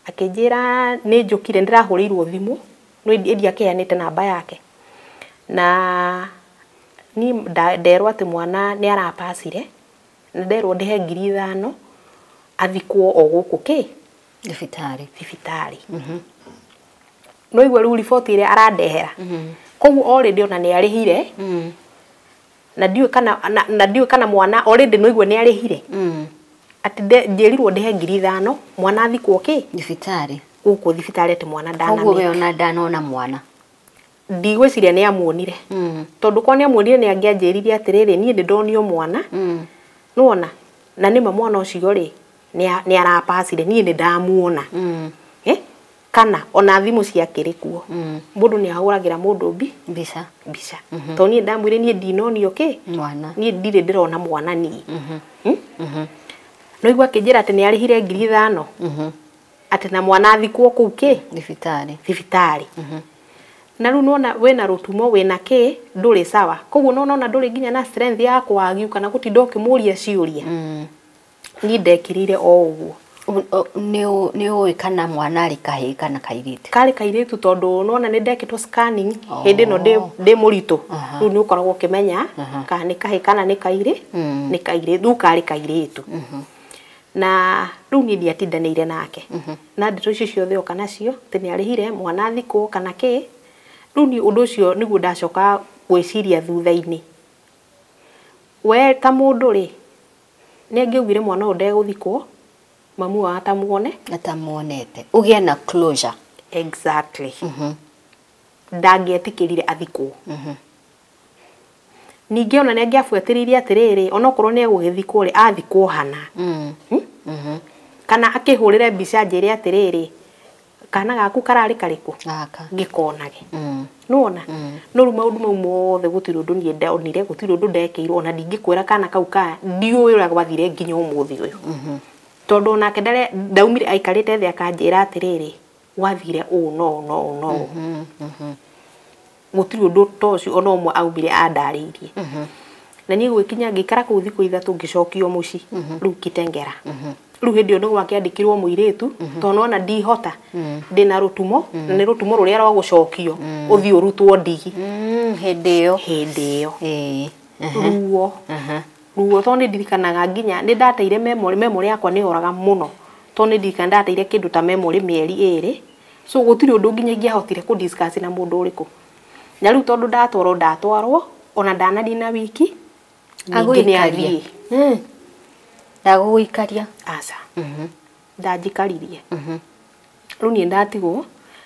akijira ni njukire ndirahurirwo thimu no endia kianite namba yake na ni nderwo ati mwana ni arapasire na nderwo ndihe 5,000 athikwo o guku ki thibitari no igwe ru report ire arandehera koguo already ona ni arihire na ndiwe kana mwana already no igwe ni arihire ati njerirwo ndihe 5,000 mwana athikwo ki thibitari guku thibitari ati mwana ndana koguo we ona ndanona mwana ndigwiciria ni amuonire tondu kwa ni amuonire ni angianjiririe atiriri nie ndonio mwana nuona na ni mwana ucio ri ni arapasire nie ni ndamuona kana ona thimu ciakiri kuo mundu ni ahuragira mundu mbica to nie ndamwire nie ndinonio ki mwana nie ndire ndirona mwana ni no igwa kijira ati ni arihire 5,000 ati na mwana athikwo ku ki thibitari na ru nona we na rutumo we na ki nduri sawa koguo nona nduri nginya na strength ya kwagiu kana gutindo kimuria ciuria ni ndekirire o uguo ni oi kana mwana ari kahi kana kairitu kari kairitu tondu nona ni ndekitwo scanning hindi no ndi murito ru ni ukoragwo kimenya kana ni kahi kana ni kairi ni kairi du kari kairitu na ru ni ndiatindanire nake na ndito icio ciothe o kana cio tini arihire mwana thiko kana ki ru ni undu ucio niguo ndacoka gwiciria thutha-ini we ta mundu ri ni ngiugire mwana o ndeguthikwo mamu wa atamuonete ugia na closure exactly ndangietikirire athikwo ningi ona ni ngiafuatiririe atiriri ona okorwo ni egugithikwo ri athikwo hana kana akihurire mbica njire atiriri kana gaku karari kariku ngikonage nuona no ru maundu mau mothe gutiri undu nie ndonire gutiri undu ndekeirwo ona ndingikwira kana kau ka ndiuwi ura gwathire nginya umuthi uyu tondu nake ndaumire aikarite thi akanjira atiriri wathire no gutiri undu tocio ona umwe aumire andariirie na nie gwikinya ngikara ku thiku 3 ngicokio muci ru kitengera ru hindi ono gwakiandikirwo muiritu tono ona ndihota ndina rutumo ni rutumo ruria rwa gucokio uthi urutwo ndigi hindi iyo ruo to ni ndirikanaga nginya ni ndateire memory yakwa ni oraga muno to ni ndirikana ndateire kindu ta memory mieri 2 so gutiri undu nginya ngiahotire ku discuss na mundu uriku na riu tondu ndatwarwo ona ndanadina wiki agwikaria ndaguikaria asa ndajikaririe riu ni ndatigwo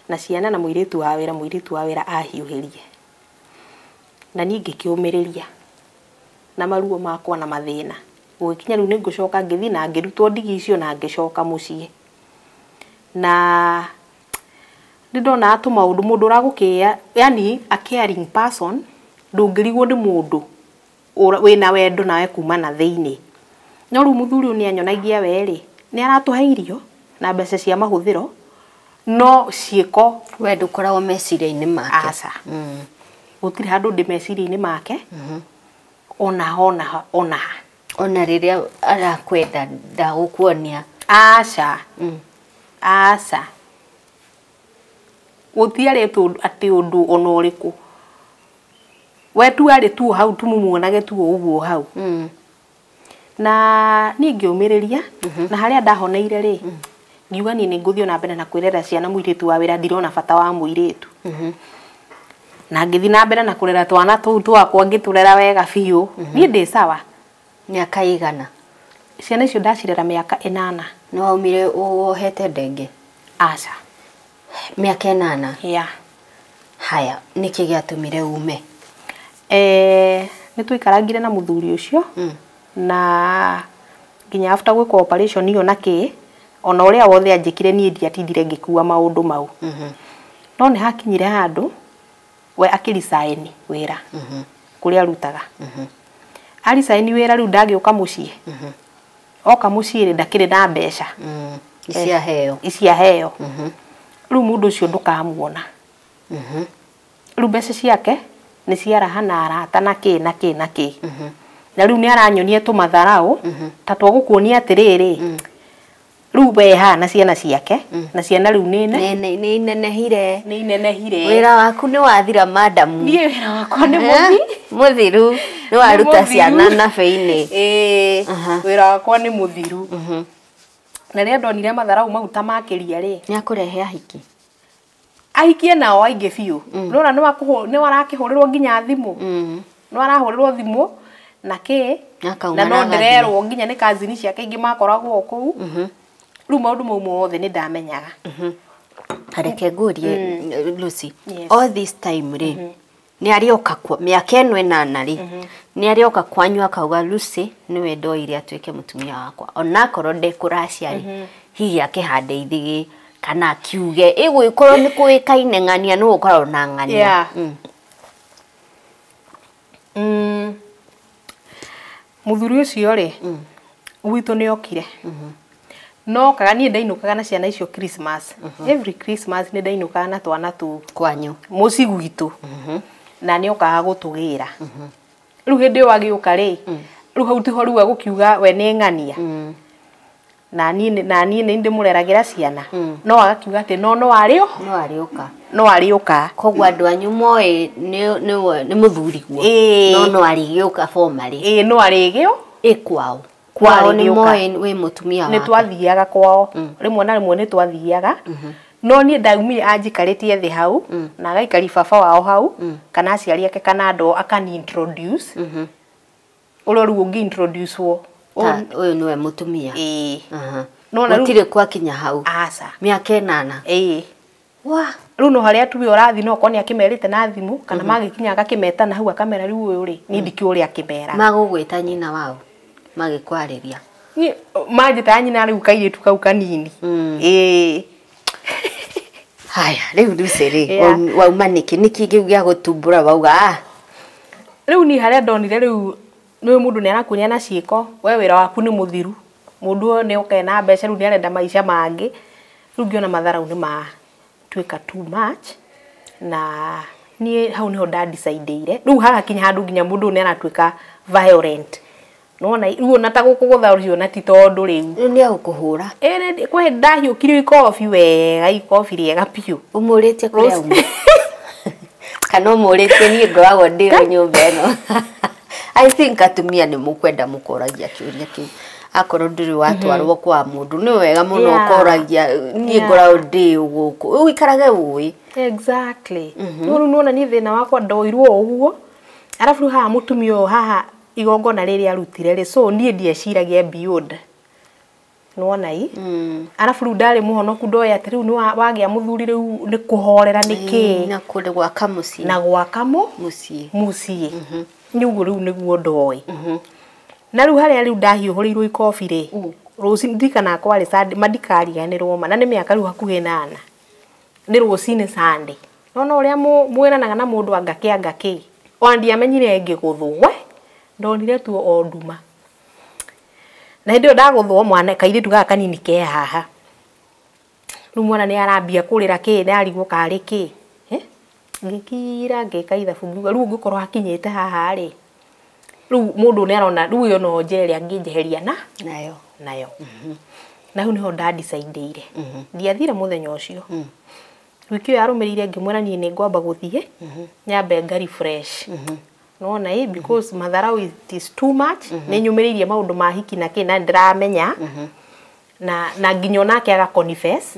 na ciana na muiritu wa wira ahiuhirie na ni ngikiumiriria na maruo makwa na mathina ugikinya riu ningucoka ngithi na ngirutwo ndigi icio na ngicoka mucii na ndona atu maundu mundu uragukia yani a caring person ndungirigwo ndi mundu wina wendo nawe kuma na thiini no ru muthuri ni anyonagia weri ni aratuhe irio na mbeca cia mahuthiro no ciiko we ndukoragwo meciria-ini make aca gutiri handu ndi meciria-ini make ona riria arakwenda ndagukuonia aca aca gutiare tu ati undu ona uriku we tu ari tu hau tumumuonage tu uguo hau na ni ngiumiriria na haria ndahoneire ri ngiuga ni nguthio na mbere na kwirera ciana muiritu wa wira ndirona bata wa muiritu na ngithi na mbere na kurera twana tu twakwa ngiturera wega biu ni ndi sawa miaka igana ciana icio ndacirera miaka 8 no waumire wohete ndenge aca miaka 8 ya haya niki giatumire ume ni twikarangire na muthuri ucio na nginya after gwika operation iyo naki ona uria wothe anjikire ni ndiatindire ngikua maundu mau no ni hakinyire handu we akirisaini wira kuria rutaga arisaini wira riu ndagiuka mucii oka mucii ndakire na mbeca isia heo riu mundu ucio ndukamuona riu mbeca ciake ni ciaraha na arata na ki na riu ni aranyonie tumatharau ta twagukuonia atiriri riu beha na ciana ciake na ciana riu ni nenehire wira waku ni wathira madam ni wira wakwa ni muthiru ni waruta ciana na feini wira wakwa ni muthiru na ria ndonire matharau maguta makiria ri ni akurehe ahiki ahikie nao aingi biu nona ni warakihurirwo nginya thimu ni warahurirwo thimu na ki na no ndirerwo nginya ni kazini ciake ingi makoragwo kuu riu maundu mau mothe ni ndamenyaga areke ngurie Lucy all this time ri ni arioka kwa miaka 8 ri ni arioka kwanyu akauga Lucy ni we ndoire atuike mutumia wakwa ona korwo ndekuraciari hihi akihande ithigi kana kiuge igwikorwo ni kuikaine ng'ania no ukorwo na ng'ania muthuri ucio ri gwitu ni okire no Kagani ndainukaga na ciana icio Christmas every Christmas ni ndainukaga na twana tu kwanyu muci gwitu na ni okaga gutugira riu hindi wagiuka ri riu hau tiho riu agukiuga we ni ng'ania na ni ndimureragira ciana no agakiuga ati no ariuka kogwa andu anyu moe ni muthuri guo no arigiuka formally no arigio kwao ni moe we mutumia wake ni twathiaga kwao rimwe na rimwe ni twathiaga no ni ndaumire anjikaritie thi hau na agaikari baba wao hau kana aciari ake kana ndo akani introduce uro riu ungi introduce wo uyu niwe mutumia no na rutire kwa kinya hau aca miaka 8 wa riu no haria tuwe urathi no koni akimerite na thimu kana magikinya agakimeta na hau akamera riu uyu ri ni ndiki uri akimera magugwita nyina wao magikwariria ni majita nyina riu kairitu kau kanini haya riu Lucy wauma niki gya gutumbura bauga riu ni haria ndonire riu ni mundu ni arakunya na ciiko we wira waku ni muthiru mundu ni ukena mbeca riu ni arenda maisha mangi riu ngiona matharau ni ma twika too much na ni hau niho ndadicidire riu hagakinya handu nginya mundu ni aratwika violent nona riu na ta gukuguthario na ti tondu riu ni agukuhura kwe ndahiukire ikofi wega ikofi riega piu umuritie kuria umu kana umuritie ni ngoragwo ndi nyumba ino I think atumia ni mukwenda mukoragia kiuria kiu akorwo ndiri watwarwo kwa mundu ni wega muno ukoragia ni ngoragwo ndi guku uikarage ui exactly no nona ni thina wakwa ndoirwo uguo arafu haha mutumia haha igongona riri arutire ri so nie ndieciragia beyond nona i arafu ndari muhonoku ndoya ati riu ni wagia muthuri riu ni kuhorera niki na kuri gwaka mucii na gwaka mucii nyugo riu niguo ndoi na riu haria riu ndahiuhuriirwo ikobi ri ruci ndikana kwari Sunday madikariganirwo ma na ni miaka riu hakuhe 8 ni rucine Sunday no uria mwiranaga na mundu angake wandi amenyire ngiguthwo ndonire tu o nduma na hindi ndaguthwo mwana kairitu gaka kanini ke haha riu mwana ni arambia kurira ki ni arigwo kari ki ngikira ngikaitha fungu riu ngukorwo akinyite haha ri riu mundu ni arona riu yo no njere anginjeheria nayo na hu niho ndadicaidire ndiathire muthenya ucio wiki yo yarumirire ngimwera nie ni ngwamba guthie nyambe ngari fresh no na because matharau it is too much ni nyumiririe maundu ma hiki na kina ndiramenya na nginyo nake aga confess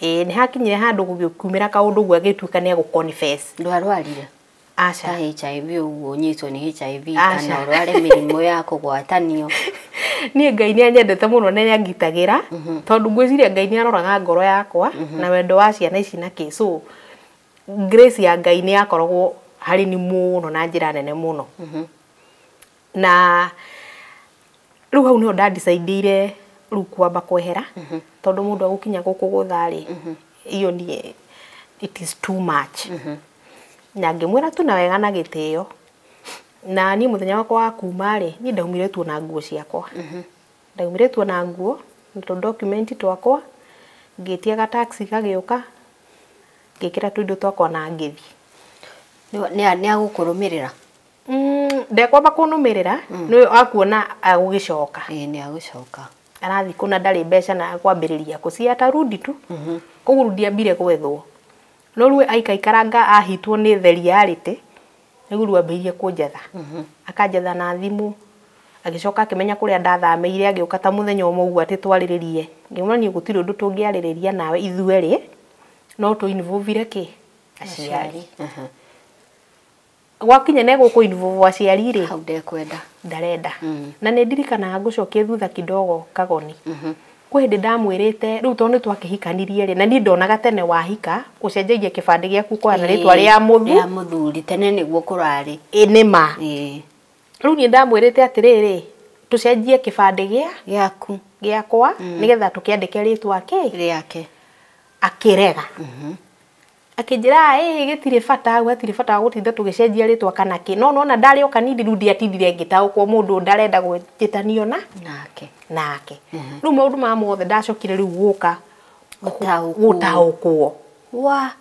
ni hakinyire handu gugikumira kaundu gwa gituka ni guconfess ndwarwarire aca HIV uguo nyitwo ni HIV kana urware mirimo ya kugwatanio nie Ngai ni anyendete muno na nyangitagira tondu ngwiciria Ngai ni aroraga ngoro yakwa na wendo wa ciana ici na ki so grace ya Ngai ni akoragwo hari ni muno na njira nene muno na riu hau niho ndadicaidire riu kwamba kwehera tondu mundu agukinya guku guthari iyo ni it is too much na ngimwira tu na wega na gitio na ni muthenya wakwa wa kuma ri ni ndaumire tu na nguo ciakwa ndaumire tu na nguo to document twakwa ngitia ga taxi kagiuka ngikira tu indo twakwa na ngithi ni agukurumirira ndekwamba kunumirira ni akuona agugicoka ni agucoka arathi kuna ndari mbeca na kwambiriria kucia tarudi tu kugurudia mbire gwethwo no ruwe aikaikaranga ahitwo ni theri yarite niguo ambirie kunjetha akanjetha na thimu agicoka akimenya kuria ndathameire agiuka ta muthenya umwe uguo ati twariririe ngimwani gutiri undu tungiaririria nawe ithueri no tu involvire ki aciari gwakinya nego ku involve aciari ri hau ndekwenda ndarenda na ni ndirikana ngucokie thutha kidogo Kagoni kwa hindi ndamwirite riu tondu twakihikanirie ri na ni ndonaga tene wahika ucenjagie kibande giaku kwa na ritwa ria muthuri tene niguo kurari nima riu ni ndamwirite atiriri tucenjie kibande giakwa nigetha tukiandike ritwa riake akirega akijira gitire bata gwatire bata gutinda tugicenjia ritwa kana ki no na ndari o kanidi rudi atindire ngitaukwo mundu ndarenda gwitanio nake riu maundu ma mothe ndacokire riu guka gutaukwo wa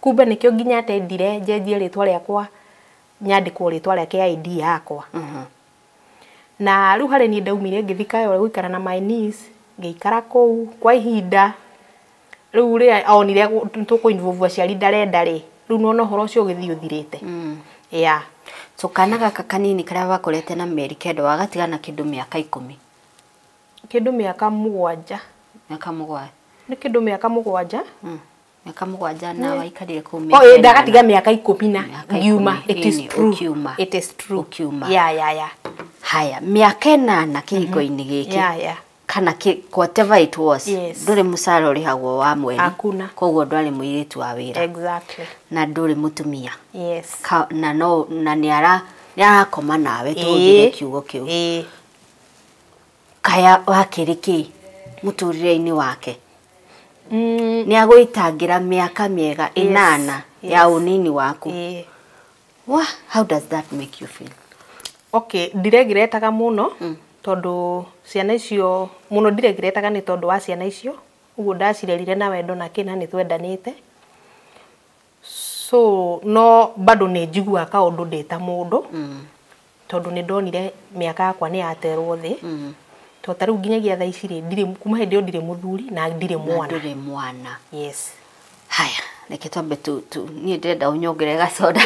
kumbe nikio nginya atendire njenjie ritwa riakwa nyandikwo ritwa riake ID yakwa na riu hari ni ndaumire ngithika yo guikara na my niece ngiikara kou kwa ihinda riu ri onire tuko involve aciari ndarenda ri riu no horo cio githio thirite so kana gaka kanini karia bakorete na meri kendo wagatigana kindu miaka 10 kindu miaka 7 ni kindu miaka 7 miaka 7 na waikarire ku ndagatiga miaka 10 na ngiuma it is true ya haya miaka 8 kihiko-ini giki kana whatever it was nduri musara uri hagwo wa mweri koguo ndwari muiritu wa wira na nduri mutumia na no na ni arakoma nawe tuhire kiugo kiu kaya wakiriki muturire-ini wake ni agwitangira miaka miega 8 ya unini waku how does that make you feel? Ndiregiretaga muno tondu ciana icio muno ndiregiretaga ni tondu wa ciana icio uguo ndacirerire na wendo na kina ni twendanite so no bado ni njigua ka undu ndita mundu tondu ni ndonire miaka yakwa ni yaterwo thi to taru nginyagia tha ici ri ndire kuma hindi ndire muthuri na ndire mwana yes haya reke twambe tu ni ndenda unyongere gacoda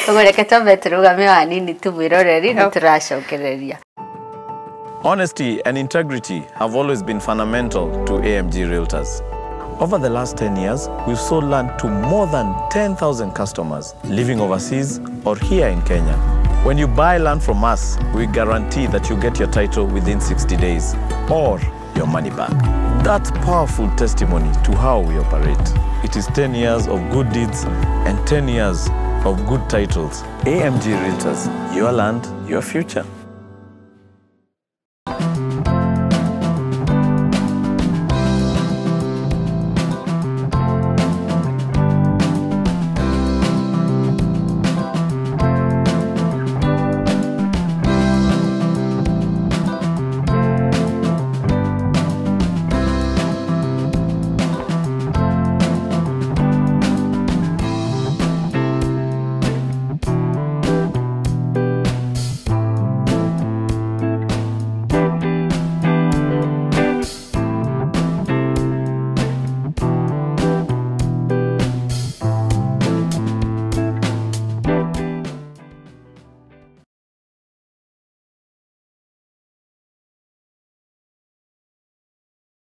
koguo reke twambe turugame hanini tumwiroreri ni turacokereria. Honesty and integrity have always been fundamental to AMG Realtors. Over the last 10 years, we've sold land to more than 10,000 customers living overseas or here in Kenya. When you buy land from us, we guarantee that you get your title within 60 days or your money back. That's powerful testimony to how we operate. It is 10 years of good deeds and 10 years of good titles. AMG Realtors, your land, your future.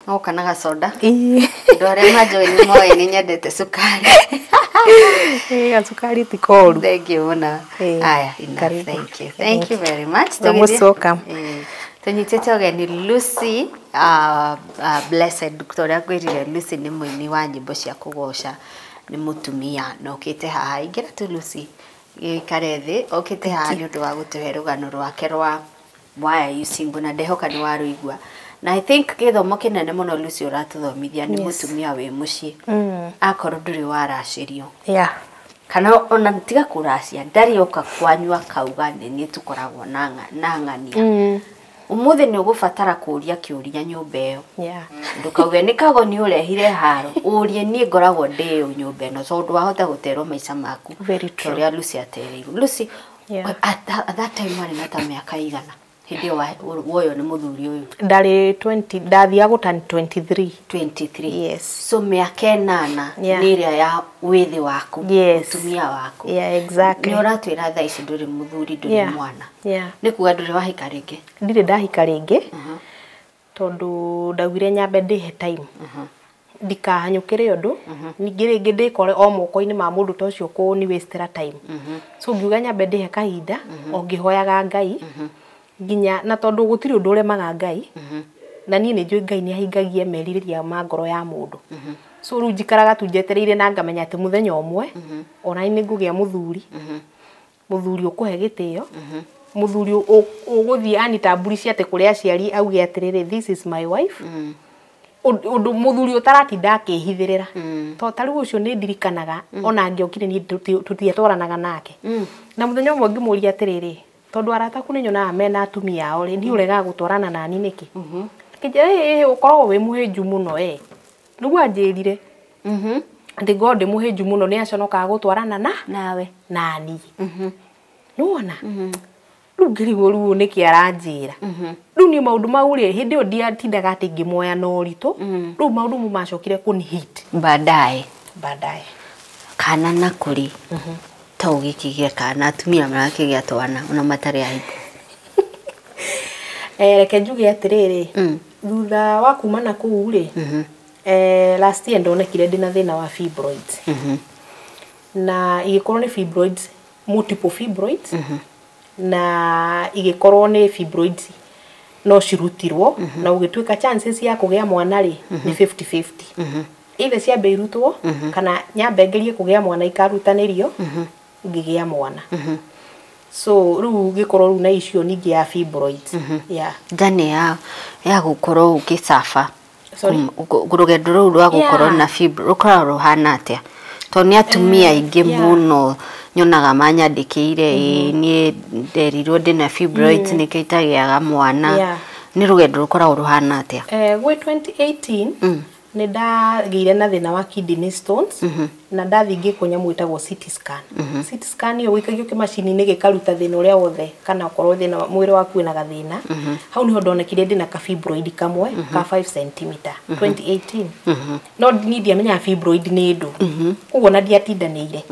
O kana gacoda ndo arĩa manjũĩ nĩ moĩ nĩ nyendete cukari cukari ti koru. Thank you mũno. Aya, thank you very much. Tũnyitĩte ũgeni Lucy Blessed Victoria kwĩrire Lucy nĩ mũini wa nyĩmbo cia kũgoca, nĩ mutumia na ũkĩte haha. Ingĩra tu Lucy gĩikare thĩ, ũkĩte haha nĩ ũndũ wa gũtũhe rũgano rwake rwa Why Are You Single, na ndehoka nĩ warũigua. Na I think gĩthomo kĩnene mũno Lucy ũratũthomithia nĩ mutumia wĩ mũciĩ akorwo ndũrĩ waracĩrio kana ona tiga kũracia ndari oka kwanyua kauga nĩ tũkoragwo na ng'ania umuthi nĩ ũgũbatara kũũria kĩũria nyũmba ĩyo ndũkauge nĩ Kagoni ũrehire haro ũrie niĩ ngoragwo ndĩ nyũmba ĩno tondũ wahota gũterwo maica maku ũrĩa Lucy atereirwo. Lucy at that time warĩ na ta mĩaka igana hindi woyo nĩ muthuri ũyũ? Ndari 20, ndathia gũtani 23. Yes. So mĩaka 8 nĩ ĩrĩa ya wĩthĩ waku, mutumia waku. Exactly. Nĩ ũratwĩra thaa ici ndũrĩ muthuri ndũrĩ mwana. Nĩ kuga ndũrĩ wahika rĩngĩ? Ndirĩ ndahika rĩngĩ tondũ ndagwire nyambe ndĩhe time ndikahanyũkĩre ũndũ ningĩ rĩngĩ ndĩkore o moko-inĩ ma mũndũ ta ũcio kũni waste time. So ngiuga nyambe ndĩhe kahinda o ngĩhoyaga Ngai nginya na tondu gutiri undu uremaga Ngai na niĩ nĩ njũĩ Ngai nĩ ahingagia merirĩria ma ngoro ya mũndũ. So rĩu njikaraga tu njetereire na ngamenya atĩ mũthenya ũmwe ona nĩ ngũgĩa muthuri ũkũhe gĩtĩo, muthuri ũgũthiĩ anitamburici atĩ kũrĩa aciari auge atĩrĩrĩ this is my wife. Undu muthuri ũtaratinda akĩhithĩrĩra to ta rĩu ũcio nĩ ndirikanaga ona ngĩokire niĩ tũtiatwaranaga nake na mũthenya ũmwe ngĩmũria atĩrĩrĩ tondu arata ku nĩnyonaga mena atumia ao rĩ, nĩ ũrega gũtwarana nani nĩkĩ? Kĩnjĩra ũkoragwo wĩ mũhĩnju mũno nĩguo anjĩrire atĩ ngo ndĩ mũhĩnju mũno nĩ aconokaga gũtwarana nawe nani. Nĩwona rĩu ngĩrigwo rĩu nĩkĩ aranjĩra rĩu niĩ maũndũ mau rĩ hĩndĩ ĩyo ndiatindaga atĩ ngĩmoya na ũritũ rĩu maũndũ mau macokire kũnihit baadaye kana na kũrĩ tau gĩkĩgĩa kana atumia marakĩgĩa twana ona matarĩ ahingo. Reke njuge atĩrĩrĩ thutha wa kumana kũu rĩ last year ndonekire ndĩna thĩna wa fibroids na igĩkorwo nĩ fibroids multiple fibroids na igĩkorwo nĩ fibroids no cirutirwo na ũgĩtuĩka chances ya kũgĩa mwana rĩ nĩ 50-50. Either ciambe irutwo kana nyambe ngerie kũgĩa mwana ikarutanĩrio ngĩgĩa mwana. So rĩu gĩkorwo rĩu na icio ningĩ ya fibroids. Ndani ya gũkorwo ũkĩcafa rũgendo rũu rwa gũkorwo na fibroids rũkoragwo ruhana atĩa? Tondũ nĩ atumia aingĩ mũno nyonaga manyandĩkĩire niĩ nderirwo ndĩna fibroids nĩkĩo itagĩaga mwana. Nĩ rũgendo rũkoragwo ruhana atĩa? Gwĩ 2018 nĩ ndagĩire na thĩna wa kidney stones na ndathi ngĩkwo nyamũ ĩtagwo CT scan. CT scan ĩyo wĩkagio kĩmacini-inĩ gĩkaruta thĩna ũrĩa wothe kana ũkorwo thĩna mwĩrĩ waku wĩna gathĩna. Hau nĩho ndonekire ndĩna ka fibroid kamwe ka 5 cm 2018. No niĩ ndiamenyaga fibroid nĩ ndũ ũguo na ndiatindanĩire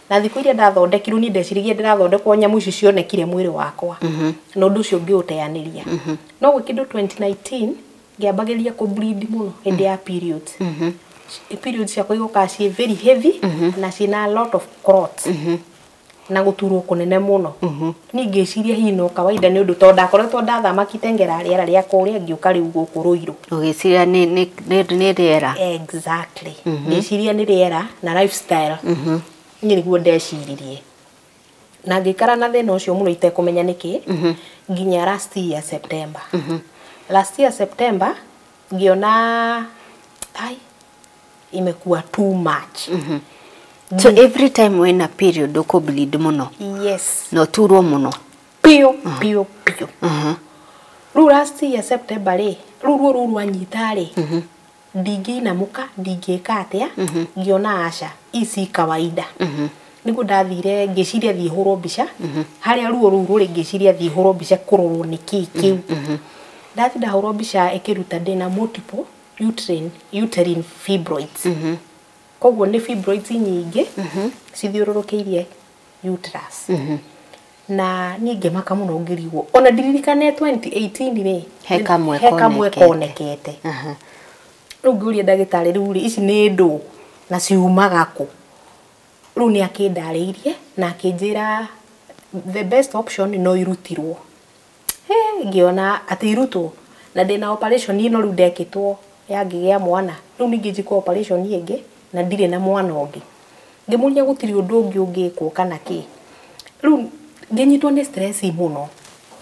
na thikũ iria ndathondekirwo niĩ ndeciririe ndĩrathondekwo nyamũ ici cionekire mwĩrĩ wakwa na ũndũ ũcio ngĩũteanĩria. No gwĩ kĩndũ 2019 ngĩambagĩria ku bleed mũno hĩndĩ ya periods. Periods ciakwa igoka ciĩ very heavy na ciĩna a lot of clots na gũturwo kũnene mũno. Niĩ ngĩciria hihi no kawaida nĩ ũndũ tondũ ndakoretwo ndathamakite ngera rĩera rĩa kũrĩa ngĩũka rĩu gũkũ Rũirũ. Ũgĩciria nĩ rĩera? Exactly. Ngĩciria nĩ rĩera na lifestyle ni niguo ndeciririe na ngikara na thina ucio muno itekumenya niki nginya last year September last year September ngiona imekuwa too much so every time when a period uko bleed muno yes no turwo muno pio ru last year September ri ru anyita ri ndingina muka ndingika atia ngiona aca isi kawaida niguo ndathire ngiciria thie hurwo mbica haria ruo ruri ngiciria thie hurwo mbica kurorwo ni kiu ndathi ndahurwo mbica ikiruta ndina multiple uterine fibroids koguo ni fibroids nyingi cithiururukiirie uterus na ni ngimaka muno ngirigwo ona ndiririkane 2018 ri hekamwe konekete riu ngiuria ndagitari riu ici ni ndu na ciumaga ku riu ni akindariirie na akinjira the best option no irutirwo ngiona ati irutwo na ndina operation ino riu ndekitwo ya ngigia mwana riu ningi njiko operation ingi na ndire na mwana ungi ngimuria gutiri undu ungi ungikwo kana ki riu nginyitwo ni stress muno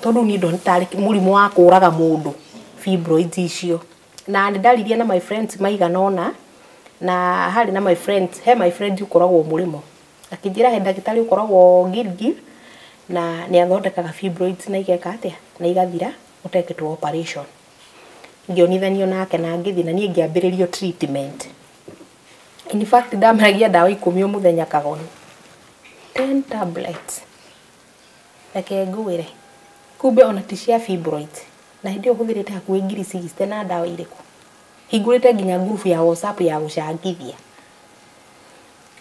tondu ni ndo ntari murimu wa kuraga mundu fibroids icio na ndaririe na my friends maiganona na hari na my friend ukoragwo murimo akinjira he ndagitari ukoragwo Gilgil na ni athondekaga fibroids na igeka atia na igathira uteketwo operation ngionithanio nake na ngithi na nie ngiambiririo treatment in fact ndamaragia dawa 10 muthenya Kagoni 10 tablets ake nguire kumbe ona tishia fibroids na ndio huthirite hakuhi ngiri 60 na dawa iriku hingurite nginya group ya WhatsApp ya gucangithia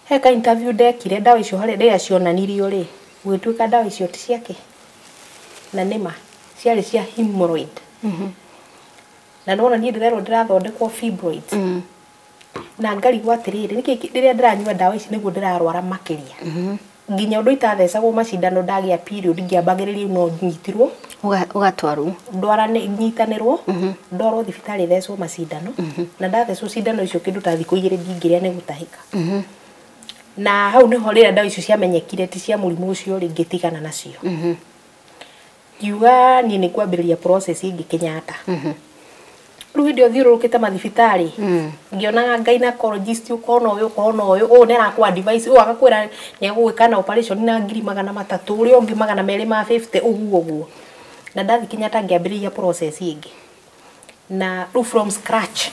heka interview ndekire dawa icio hari ndia cionanirio ri gwituika dawa icio ti ciake na nima ciari cia hemorrhoid na nona ni ndirero ndirathondekwo fibroids na ngarigwa atiriri niki ndiria ndiranyua dawa ici niguo ndirarwara makiria nginya undu itathecagwo macindano ndagia period ngiambagiriria no nyitirwo ugatwaru ndwara nyitanirwo ndwaro thibitari thecwo macindano na ndathecwo cindano icio kindu ta thikũ 2 ndingiria ni gutahika na hau niho rira dawa icio ciamenyekire ti cia murimu ucio ri ngitigana nacio kiuga ni ni kwambiriria process ingi Kenyatta riu ndio thiururukite mathibitari ngiona gynecologist ukona uyu o nera kwa advice o agakwira ni agwikana operation na 300 uri ungi 250 uguo na ndathi Kenyatta ngiambiriria process ingi na riu from scratch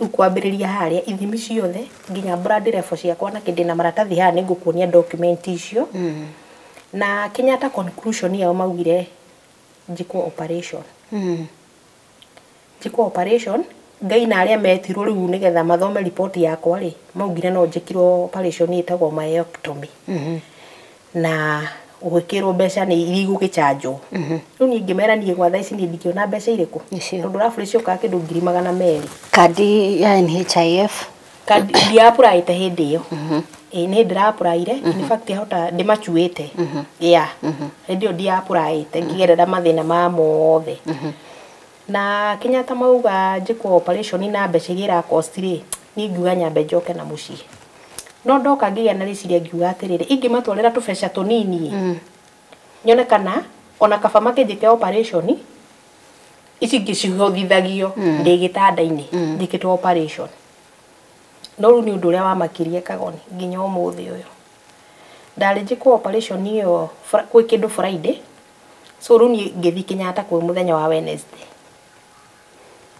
ukwambiriria haria ithimi ciothe nginya blood level ciakwa na kindi na maratathi ha ni ngukuonia document icio na Kenyatta conclusion yao maugire njiko operation njiko operation ngaina aria metirwo riu nigetha mathome report yakwa ri maugire no njikirwo operation itagwo myectomy na gwikirwo mbeca ni irigugichanjwo riu ni ngimera ni gwa thaa ici ni ndikiona mbeca iriku tondu rafuri cioka kindu 200,000 kadi ya NHIF kadi ya apply te hindi yo ni ndira apply re in fact hota ndimachuite ndio dia apply te ngigerera mathina ma mothe na Kenyatta mauga njiko operation na mbeca gira cost ri ni ngiuga nyambe njoke na mucii no ndoka ngiya na riciria ngiuga atiriri ingimatwarira tubeca tunini nyone kana ona kaba makijike operation ici ngicihothithagio ndi gitanda-ini njikitwo operation no riu ni undu uria wamakirie Kagoni nginya umuthi uyu ndari njikwo operation iyo kwi kindu Friday so riu ni ngithi Kenyatta kwi muthenya wa Wednesday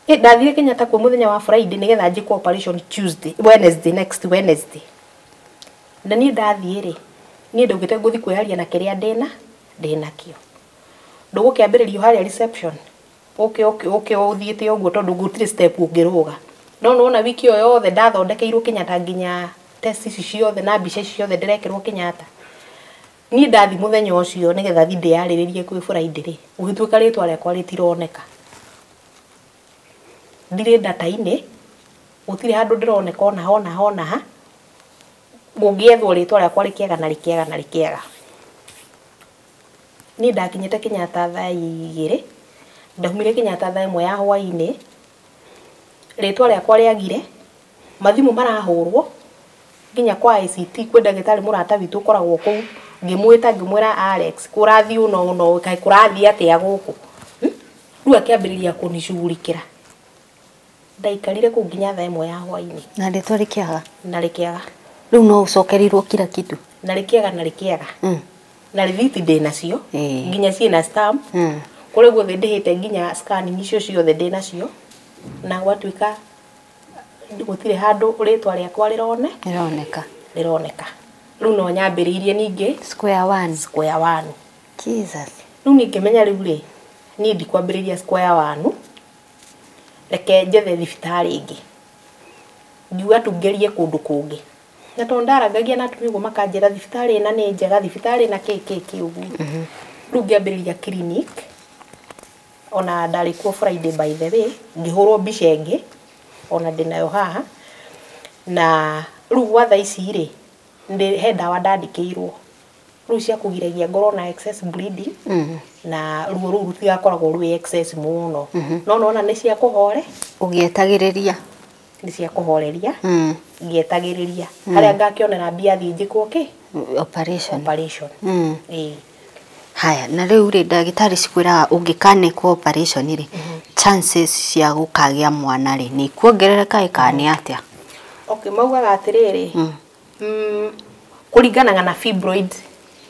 ndathire Kenyatta kwi muthenya wa Friday nigetha njikwo operation Wednesday next Wednesday na ni ndathie ri ni ndugite nguthi kwiaria na kiria ndina kio ndugukiambiririo haria reception okay uthiite uguo tondu gutire step ungiruga no nona wiki yo yothe ndathondekeirwo Kenyatta nginya test ici ciothe na mbica ciothe ndirekirwo Kenyatta ni ndathi muthenya ucio nigetha thi ndiyariririe kwi Friday ri ugituika ritwa riakwa ritironeka ndire data-ini gutire handu ndironeka ona ha mungiethwo ritwa riakwa rikiaga na rikiaga ni ndakinyete Kenyatta thaa 2 ndahumire Kenyatta thaa 1 ya hwaini ritwa riakwa riagire mathimu marahurwo nginya kwa ICT kwä ndagätarä må rata witå koragwo kå ngä mwä Alex kå rathiä å no kaä kå rathiä atä a gå kå rä u akä ambä rä ria kå nicugurä ndaikarire kå nginya thaa 1 ya hwainä na rä twa rä kä aga na rä kä aga rä u no å cokerirwo kira kitu na rä kä aga na rithiti ndä nacio nginya ciä na stamp kå rä guothe ndä hä te nginya scan icio ciothe ndä nacio na gwatuä ka gå tirä handå rä twa rä akwa rä roneka rä u no nyambä rä irie ningä square one Jesus rä u ningä menya rä u rä niä ndikwambä rä ria square one reke njethe thibitarä ingä ngiuga tungärie kå ndå kå ngä na tondå ndarangagia na atumia guo makanjä ra thibitarä na nä njega thibitarä na kä å guo rä u ngä ambä rä ria clinic ona ndarä kuo Friday by the way ngä hå rwo mbica ĩngĩ ona ndä nayo haha na rä u gwa thaa ici rä he ndawa ndandä kä irwo rä u cia kå giragia ngoro na excess bleeding na ruo rå u rutigakoragwo rwä excess må no no nona nä cia kå hore å gä etagä rä ria nä cia kå horeria ngäetagä rä ria harä a ngakä onera mbia thiä njä kwo kä operation haya na rä u rä ndagä tarä cikwä raga å ngä kanäkwo operation rä chances cia gå kagä a mwana rä nä ikuongerereka ä kana nä atä a maugaga atä rä rä kå ringanaga na fibroid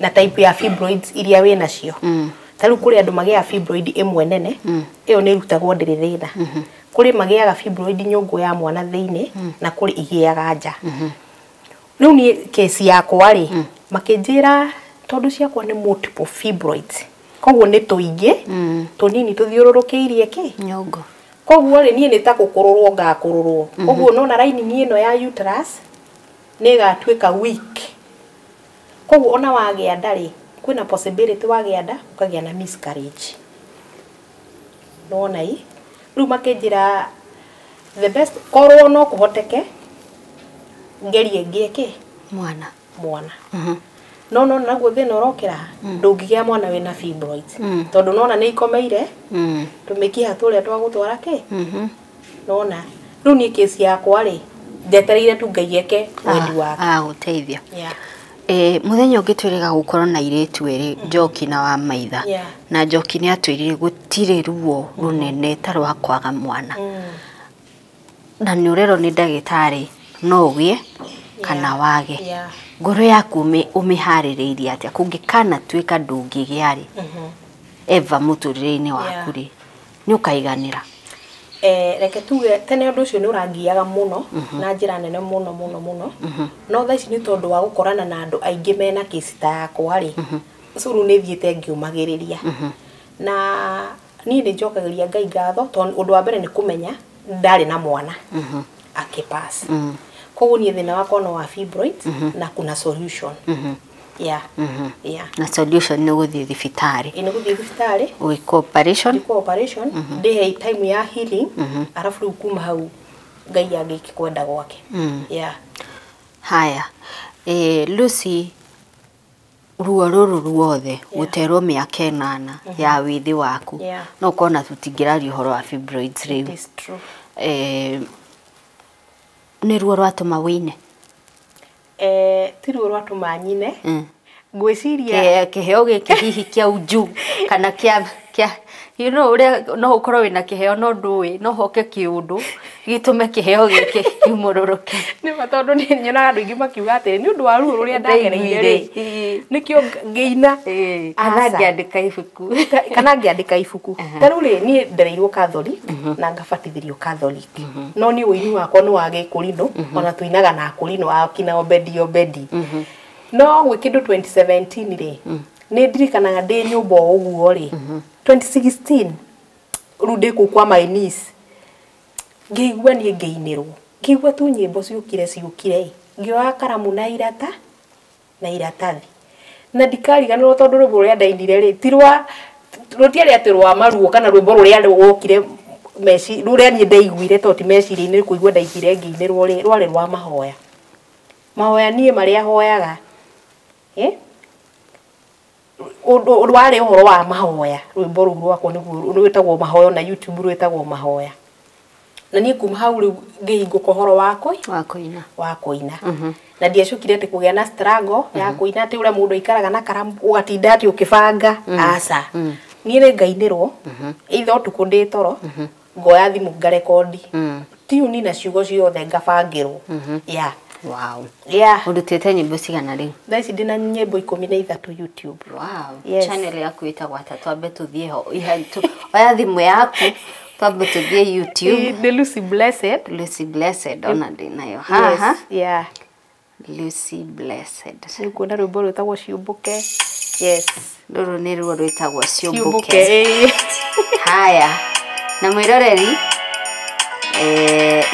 na type ya fibroids iria wä nacio ta rä u kå rä andå magä a fibroid ĩmwe nene ä yo nä rutagwo ndä rä thä na kå rä magä aga fibroid nyå ngå ya mwana thä inä na kå rä igä aga nja rä u niä kesi yakwa rä makä njä ra tondå ciakwa nä multiple fibroids koguo nä tå ingä tå nini tå thiå rå rå kä irie kä nyongo koguo rä niä nä ta gå kå rå rwo ngakå rå rwo koguo nona raini ä no ya uterus nä gatuä ka weak koguo ona wagä a ndarä kwä na possibility wagä a nda å kagä a na miscarriage nona i rä u makä njä ra the best korwo no kå hoteke ngerie ngä kä mwana no naguo thä na å rokä ra ndå ngä gä a mwana wä na fibroids tondå nona nä ikomeire tå mä kä ha tå rä a twa gå twara kä nona rä u niä kesi yakwa rä njetereire tu Ngai eke wendi wake gå teithia må thenya å ngä twä rä ga gå korwo na irä erä Njoki na wa Maitha na Njoki nä atwä rire gå tirä ruo rå nene ta rwa kwaga mwana na nä å rerwo nä ndagä tarä no å gä e kana wage ngoro yaku å mä harä rä irie atä kå ngä kana tuä ka ndå ngä gä a rä eva må tå rä re-inä waku rä nä å kaiganä ra reke tuge tene ũndũ ũcio nĩ ũrangiaga mũno na njĩra nene mũno no thaa ici nĩ tondũ wa gũkorana na andũ aingĩ mena kesi ta yakwa rĩ curu nĩ thiĩte ngiumagĩrĩria na niĩ nĩ njokagĩria Ngai ngatho tondũ ũndũ wa mbere nĩ kũmenya ndarĩ na mwana akĩpass koguo niĩ thĩna wakwa no wa fibroids na kuna solution na solution nä gå thiä thibitarä nä gå thiä thibitarä gwä operation ndä he time ya healing arabu rä u kuma hau Ngai angä kä kwenda gwake haya Lucy ruo rå rå ruothe gå terwo mä aka 8 ya wä thä waku no kona tå tingä raria å horo wa fibroids rä u nä ruo rwatå ma wä ine ti ruo rwatũma nyine ngwĩciria kĩheo gĩkĩ hihi kĩa unju kana kĩa you know ũrĩa no ũkorwo wĩna kĩheo no ndũĩ no hoke kĩũndũ gĩtũme kĩheo gĩkĩ kiumũrũrũke nĩ tondũ nĩ nyonaga andũ aingĩ makiuga atĩ nĩ ũndũ wa ruo rũrĩa ndagereire rĩ nĩkĩo ngĩina kana ngĩandĩka ibuku kana ngĩandĩka ibuku ta rĩu rĩ niĩ ndereirwo Catholic na ngabatithĩrio Catholic no niĩ ũini wakwa nĩ wa gĩkũrinũ ona tũinaga na akũrinũ akina obedi no gwĩ kĩndũ 2017 rĩ nĩ ndirikanaga ndĩ nyũmba ũguo rĩ 2016 rĩu ndĩ kũu kwa my niece ngĩigua niĩ ngĩinĩrwo ngĩigua tu nyĩmbo ciũkire ngĩoya karamu na iratathi na ndikariganĩrwo tondũ rwĩmbo rũrĩa ndainire rĩ ti rũtiarĩ atĩ rwa maruo kana rwĩmbo rũrĩa rwokire rũrĩa niĩ ndaiguire tondũ ti meciria-inĩ kũigua ndaiguire ngĩinĩrwo rĩ rwarĩ rwa mahoya niĩ marĩa hoyaga rwarĩ ũhoro wa mahoya rwĩmbo rũu rwakwa nĩguo rwĩtagwo mahoya na YouTube rwĩtagwo mahoya na niĩ kuma hau rĩu ngĩhingũka ũhoro wa kũina na ndiacukire atĩ kũgĩa na struggle ya kũina atĩ ũrĩa mũndũ aikaraga na karamu ũgatinda atĩ ũkĩbanga aca niĩ nĩ ngainĩrwo either ũtukũ ndĩ toro ngoya thimũ ngarekondi tune na ciugo ciothe ngabangĩrwo yeah. Wow. Yeah. Urutete nyimbo cigana riu? Thaa ici ndina nyimbo 13 YouTube. Wow. Yes. Channel yaku itagwa twambe tuthie ho. Oya thimu yaku twambe tuthie YouTube. The Lucy Blessed. Lucy Blessed ona ndinayo. Haha. Yeah. Lucy Blessed. Ni kuona rwimbo rwitagwo ciumbuke. Yes. Ruru ni ruo rwitagwo ciumbuke. Haya. Na mwiroreri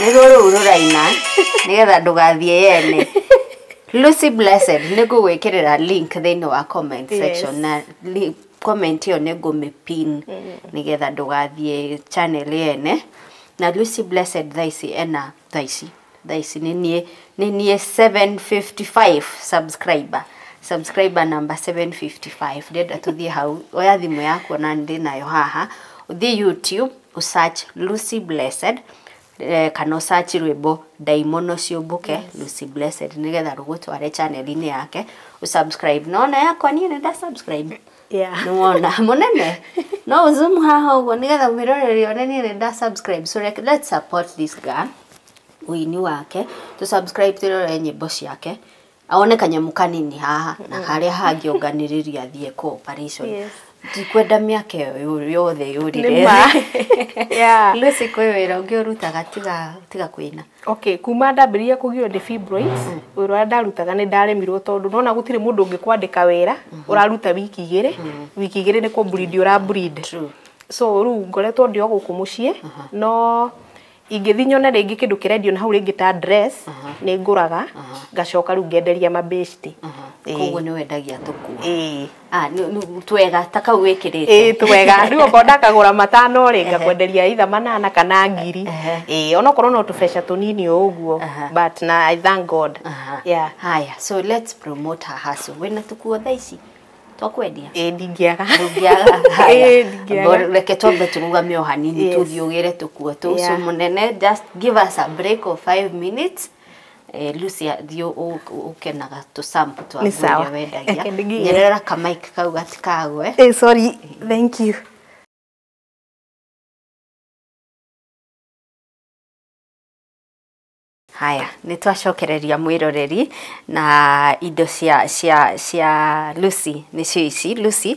ni ruo ruraina nigetha ndugathie yene. Lucy Blessed nigugwikirira link thiini wa comment section na comment yo nigumipin nigetha ndugathie channel yene. Na Lucy Blessed thaisi ena thaisi ni 755 subscriber number 755 ndenda tuthie hau oya thimu yako na ndinayo haha uthie YouTube usearch Lucy Blessed kana search rwimbo daimono ciumbuke Lucy Blessed nigetha rugutware channel-ini yake usubscribe nona yakwa ni nda subscribe yeah nona munene no zoom haha ugo nigetha miroreri one ni nda subscribe so let's support this guy uini wake to subscribe tirore nyimbo ciake aone kanyamu kanini haha na haria hangionganiriria athie cooperation yes ndikwenda miaka yothe yurire yeah Lucy kwewera ungiurutaga tiga kwina okay kuma ndambirie kugio defibroids wira ndarutaga ni ndaremirwo tondu nona gutire mundu ungikwandika wira uraruta wiki igiri ni ko bleed ura bleed true so ru ngoretwo ndio guku mucie no ingithi nyone ringi kindu kirendio na hau ringi ta dress ni nguraga ngacoka ru ngenderia mabesti koguo ni wendagia tuku twega taka wikirite twega riu konda kagura matano ringa kwenderia itha manana kana ngiri ona korwo no tubesha tunini uguo but na I thank God yeah haya so let's promote her hustle wena tukuo thaici twakwendia ndingiaga reke twambe turugame o hanini tuthiugire tukuo tucu munene just give us a break of 5 minutes Lucy dio ukenaga to sample to avoid wendagia nyerera ka mic kau gatikagwe sorry thank you haya nitwacokereria mwiroreri na indo cia Lucy nicio ici Lucy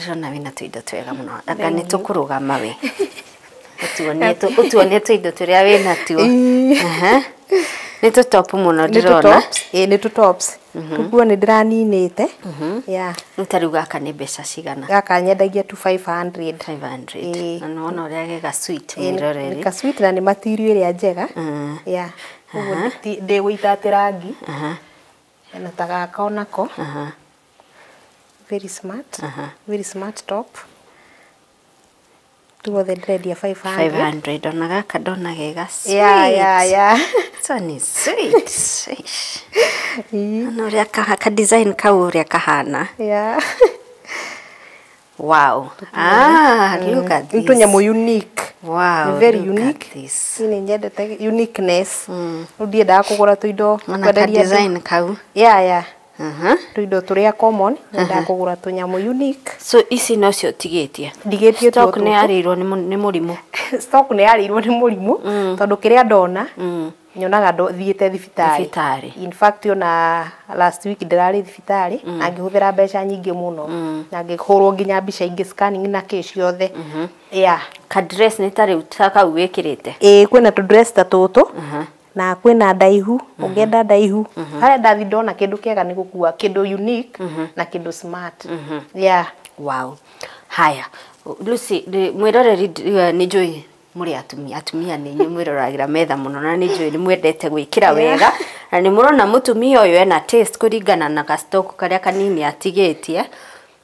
ndona wina tuindo twega muno anga nitukurugama we utuonie tuindo turia wina tuo ni to top muno ndirona ni to tops tukuo ni ndiraninite yeah utaruga ka ni mbeca cigana gaka nyendagia tu 500 na nona uria ga sweet mwiroreri ka sweet na ni material iria njega yeah uguo ndi guita rangi na tagaka onako very smart top tuothe ndirendia 500 ona gaka ndona gega yeah so ni sweet no uria ka design kau uria kahana yeah wow look at this tunyamu unique wow very unique ini nyendete uniqueness ndiendaga kugura tuindo kwenderia design kau yeah tuindo turia common nda kugura tunyamu unique so ici no cio tigetie stock ni arirwo ni murimu stock ni arirwo ni murimu tondu kiria ndona nyonaga thiete thibitari in fact ona last week ndirari thibitari angihuthira mbeca nyingi muno na ngihurwo nginya mbica ingi scanning na case yothe yeah ka dress ni tari utaka uwekirite kwina tu dress ta tutu na kwina ndaihu ungenda ndaihu hara ndathi ndona kindu kiega ni gukua kindu unique na kindu smart yeah wow haya Lucy mwiroreri ni njui muri atumia ni mwĩroragira Metha muno na ni njui ni mwendete gwikira wega na ni murona mutumia uyu ena taste kuringana na ka stock karia kanini atigetie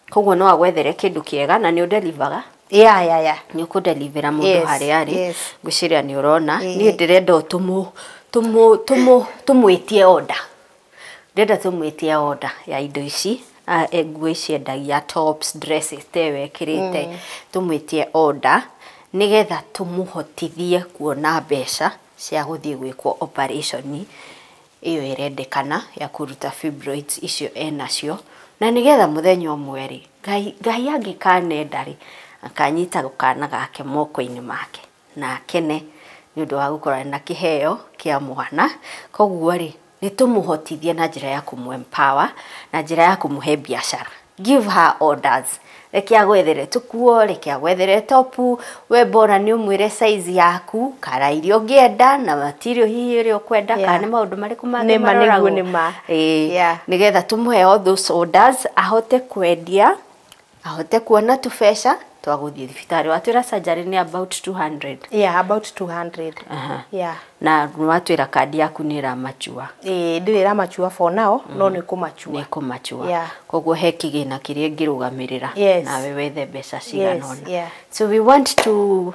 koguo no agwethere kindu kiega na ni udelivaga yeah ni kudelivera mundu hari ari ngwiciria ni urona ni ndirenda tumwitie order ndenda tumwitie order ya indo ici nguo ici endagia tops dresses tewe kirite tumwitie order nigetha tumuhotithie kuona mbeca cia guthie gwikwo operation iyo irendekana ya kuruta fibroids icio enacio na nigetha muthenya umwe ri ngai angikane ndari akanyita gukana gake moko-ini make na kene ni undu wa gukora na kiheo kia mwana koguo ri ni tumuhotithie na njira ya kumempower na njira ya kumuhe biashara. Give her orders. Reke agwethere tukuo, reke agwethere topu, we bora ni umwire size yaku, kara irio ngienda na material hihi irio kwenda kana maundu mariku mangĩ maroragwo nigetha tumuhe all those orders ahote kwendia, ahote kuona tubeca twaguthie thibitari. Watwira surgery ni about 200. Yeah, about 200. Yeah. Na watwira kadi yaku ni ramachua. Ndiri ramachua for now, no ni kumachua. Ni kumachua. Koguo he kigina kiria ngirugamirira nawe wethe mbeca ciganona. So we want to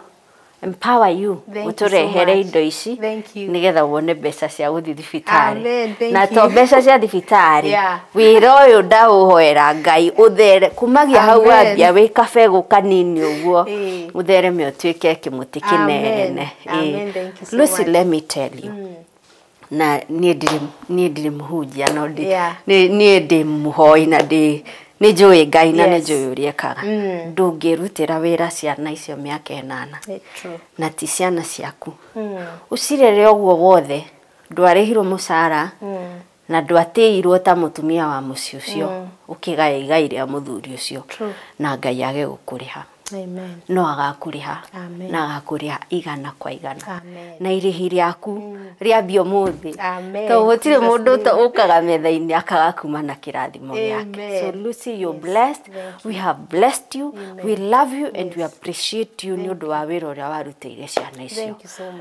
empower you uturehere indo ici nigetha wone mbeca cia guthie thibitari na to mbeca cia thibitari wira uyu ndauhoera ngai uthere kumagia hau ambia wi kabegu kanini uguo uthereme utwike kimuti kinene. Lucy, let me tell you, na nie ndiri muhunjia no nie ndi muhoi na ndi ni njui ngai na ni njui uria kaga ndungirutira wira ciana icio miaka 8 na ti ciana ciaku ucirere ogwo wothe ndwarihirwo mucara na ndwatirwo ta mutumia wa muci ucio ukigaigaire muthuri ucio na ngai age gukuriha. Amen. No agakuriha na agakuriha igana kwa igana na irihi riaku riambio muthi to gutire mundu to ukaga metha-ini akagakuma na kirathimo giake. So Lucy, you're blessed. We have blessed you. We love you and we appreciate you ni undu wa wira uria warutire ciana icio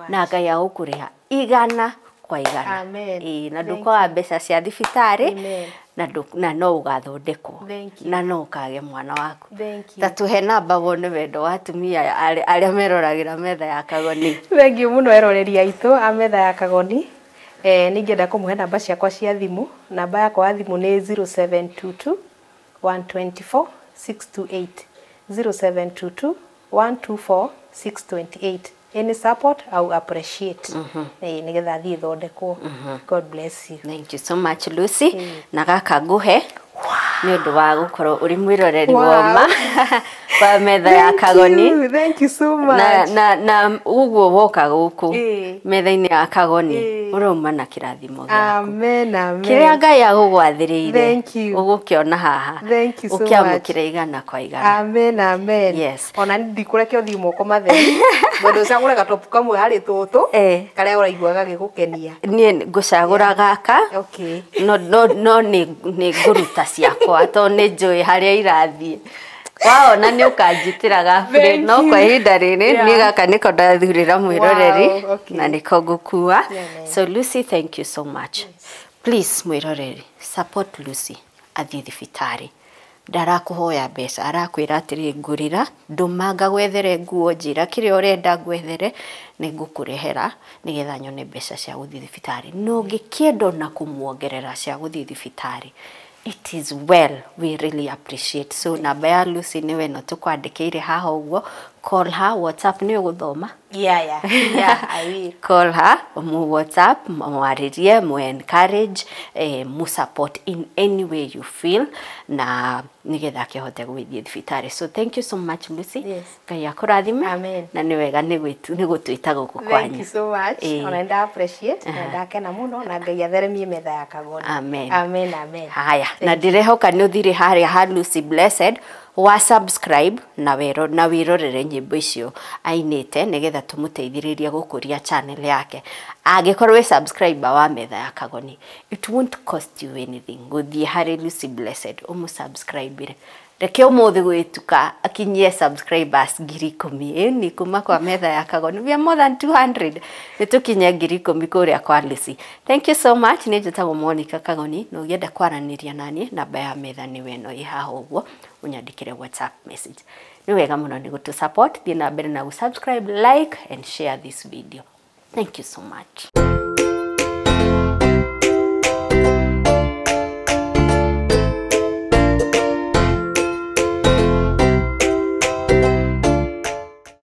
na ngai agukuriha igana kwa igana. Na ndukwaga mbeca cia thibitari na no ugathondekwo na no ukage mwana waku. Tatuhe namba wone wendo wa atumia aria meroragira Metha ya Kagoni. Thank you muno eroreria itu a Metha ya Kagoni. Ningenda kumuhe namba ciakwa cia thimu. Namba yakwa ya thimu ni 0722 124 628 0722 124 628. Any support I will appreciate. Nigetha thie thondekwo. God bless you. Thank you so much Lucy. Na gaka nguhe ni undu wa gukorwo uri mwiroreri woma wa Metha ya Kagoni. Thank you so much. Na uguo woka guku metha-ini ya Kagoni uruma na kirathimo giaku. Amen. Kiria ngai agugwathiriire Thank you. ugukiona haha ukiamukira igana kwa igana. Amen. Yes. Ona ndikureke uthii moko matheri mundu ucagure gatopu kamwe hari tutu karia uraiguaga gigukenia. Nie ngucagura gaka no ni nguruta ciakwa to ni njui haria irathie. Waona ni ukanjitira gafre no kwa ihinda riri ni gaka niko ndathurira mwiroreri na niko ngukua. So Lucy, thank you so much. Please mwiroreri support Lucy athie thibitari. Ndarakuhoya mbeca arakwira atiri ngurira ndumanga gwethere nguo njira kiria urenda gwethere ni ngukurehera nigetha nyone mbeca cia guthie thibitari. No ngikiendo na kumuongerera cia guthie thibitari. It is well, we really appreciate. So namba ya Lucy ni weno tukwandikiire haha uguo. Call her, WhatsApp ni uguthoma. Yeah, I will. Call her, mu WhatsApp, mwaririe, mu encourage, mu support in any way you feel na nigetha kihote gwithie thibitari. So thank you so much Lucy. Ngai akurathime. Amen. Na ni wega ni gutwita guku kwanyu. Thank you so much. Ona nda appreciate na ndakena muno na ngai atheremie Metha ya Kagoni. Amen. Haya, na ndirehoka ni uthire haria ha Lucy Blessed wa subscribe na wirorere nyimbo icio ainite nigetha tumuteithiririe gukuria channel yake. Angikorwo subscriber wa Metha ya Kagoni, it won't cost you anything. Guthie hari Lucy Blessed subscribe. Reke umuthi gwituka akinyie subscribers 10,000 ni kuma kwa Metha ya Kagoni. We are more than 200. Nitukinye 10,000 kuria kwa Lucy. Thank you so much. Ni njitagwo Monica Kagoni. No ngenda kwaraniria nani namba ya Metha ni weno ihaha uguo unyandikire WhatsApp message. Ni wega muno ni gutu support thina mbere na subscribe, like and share this video. Thank you so much.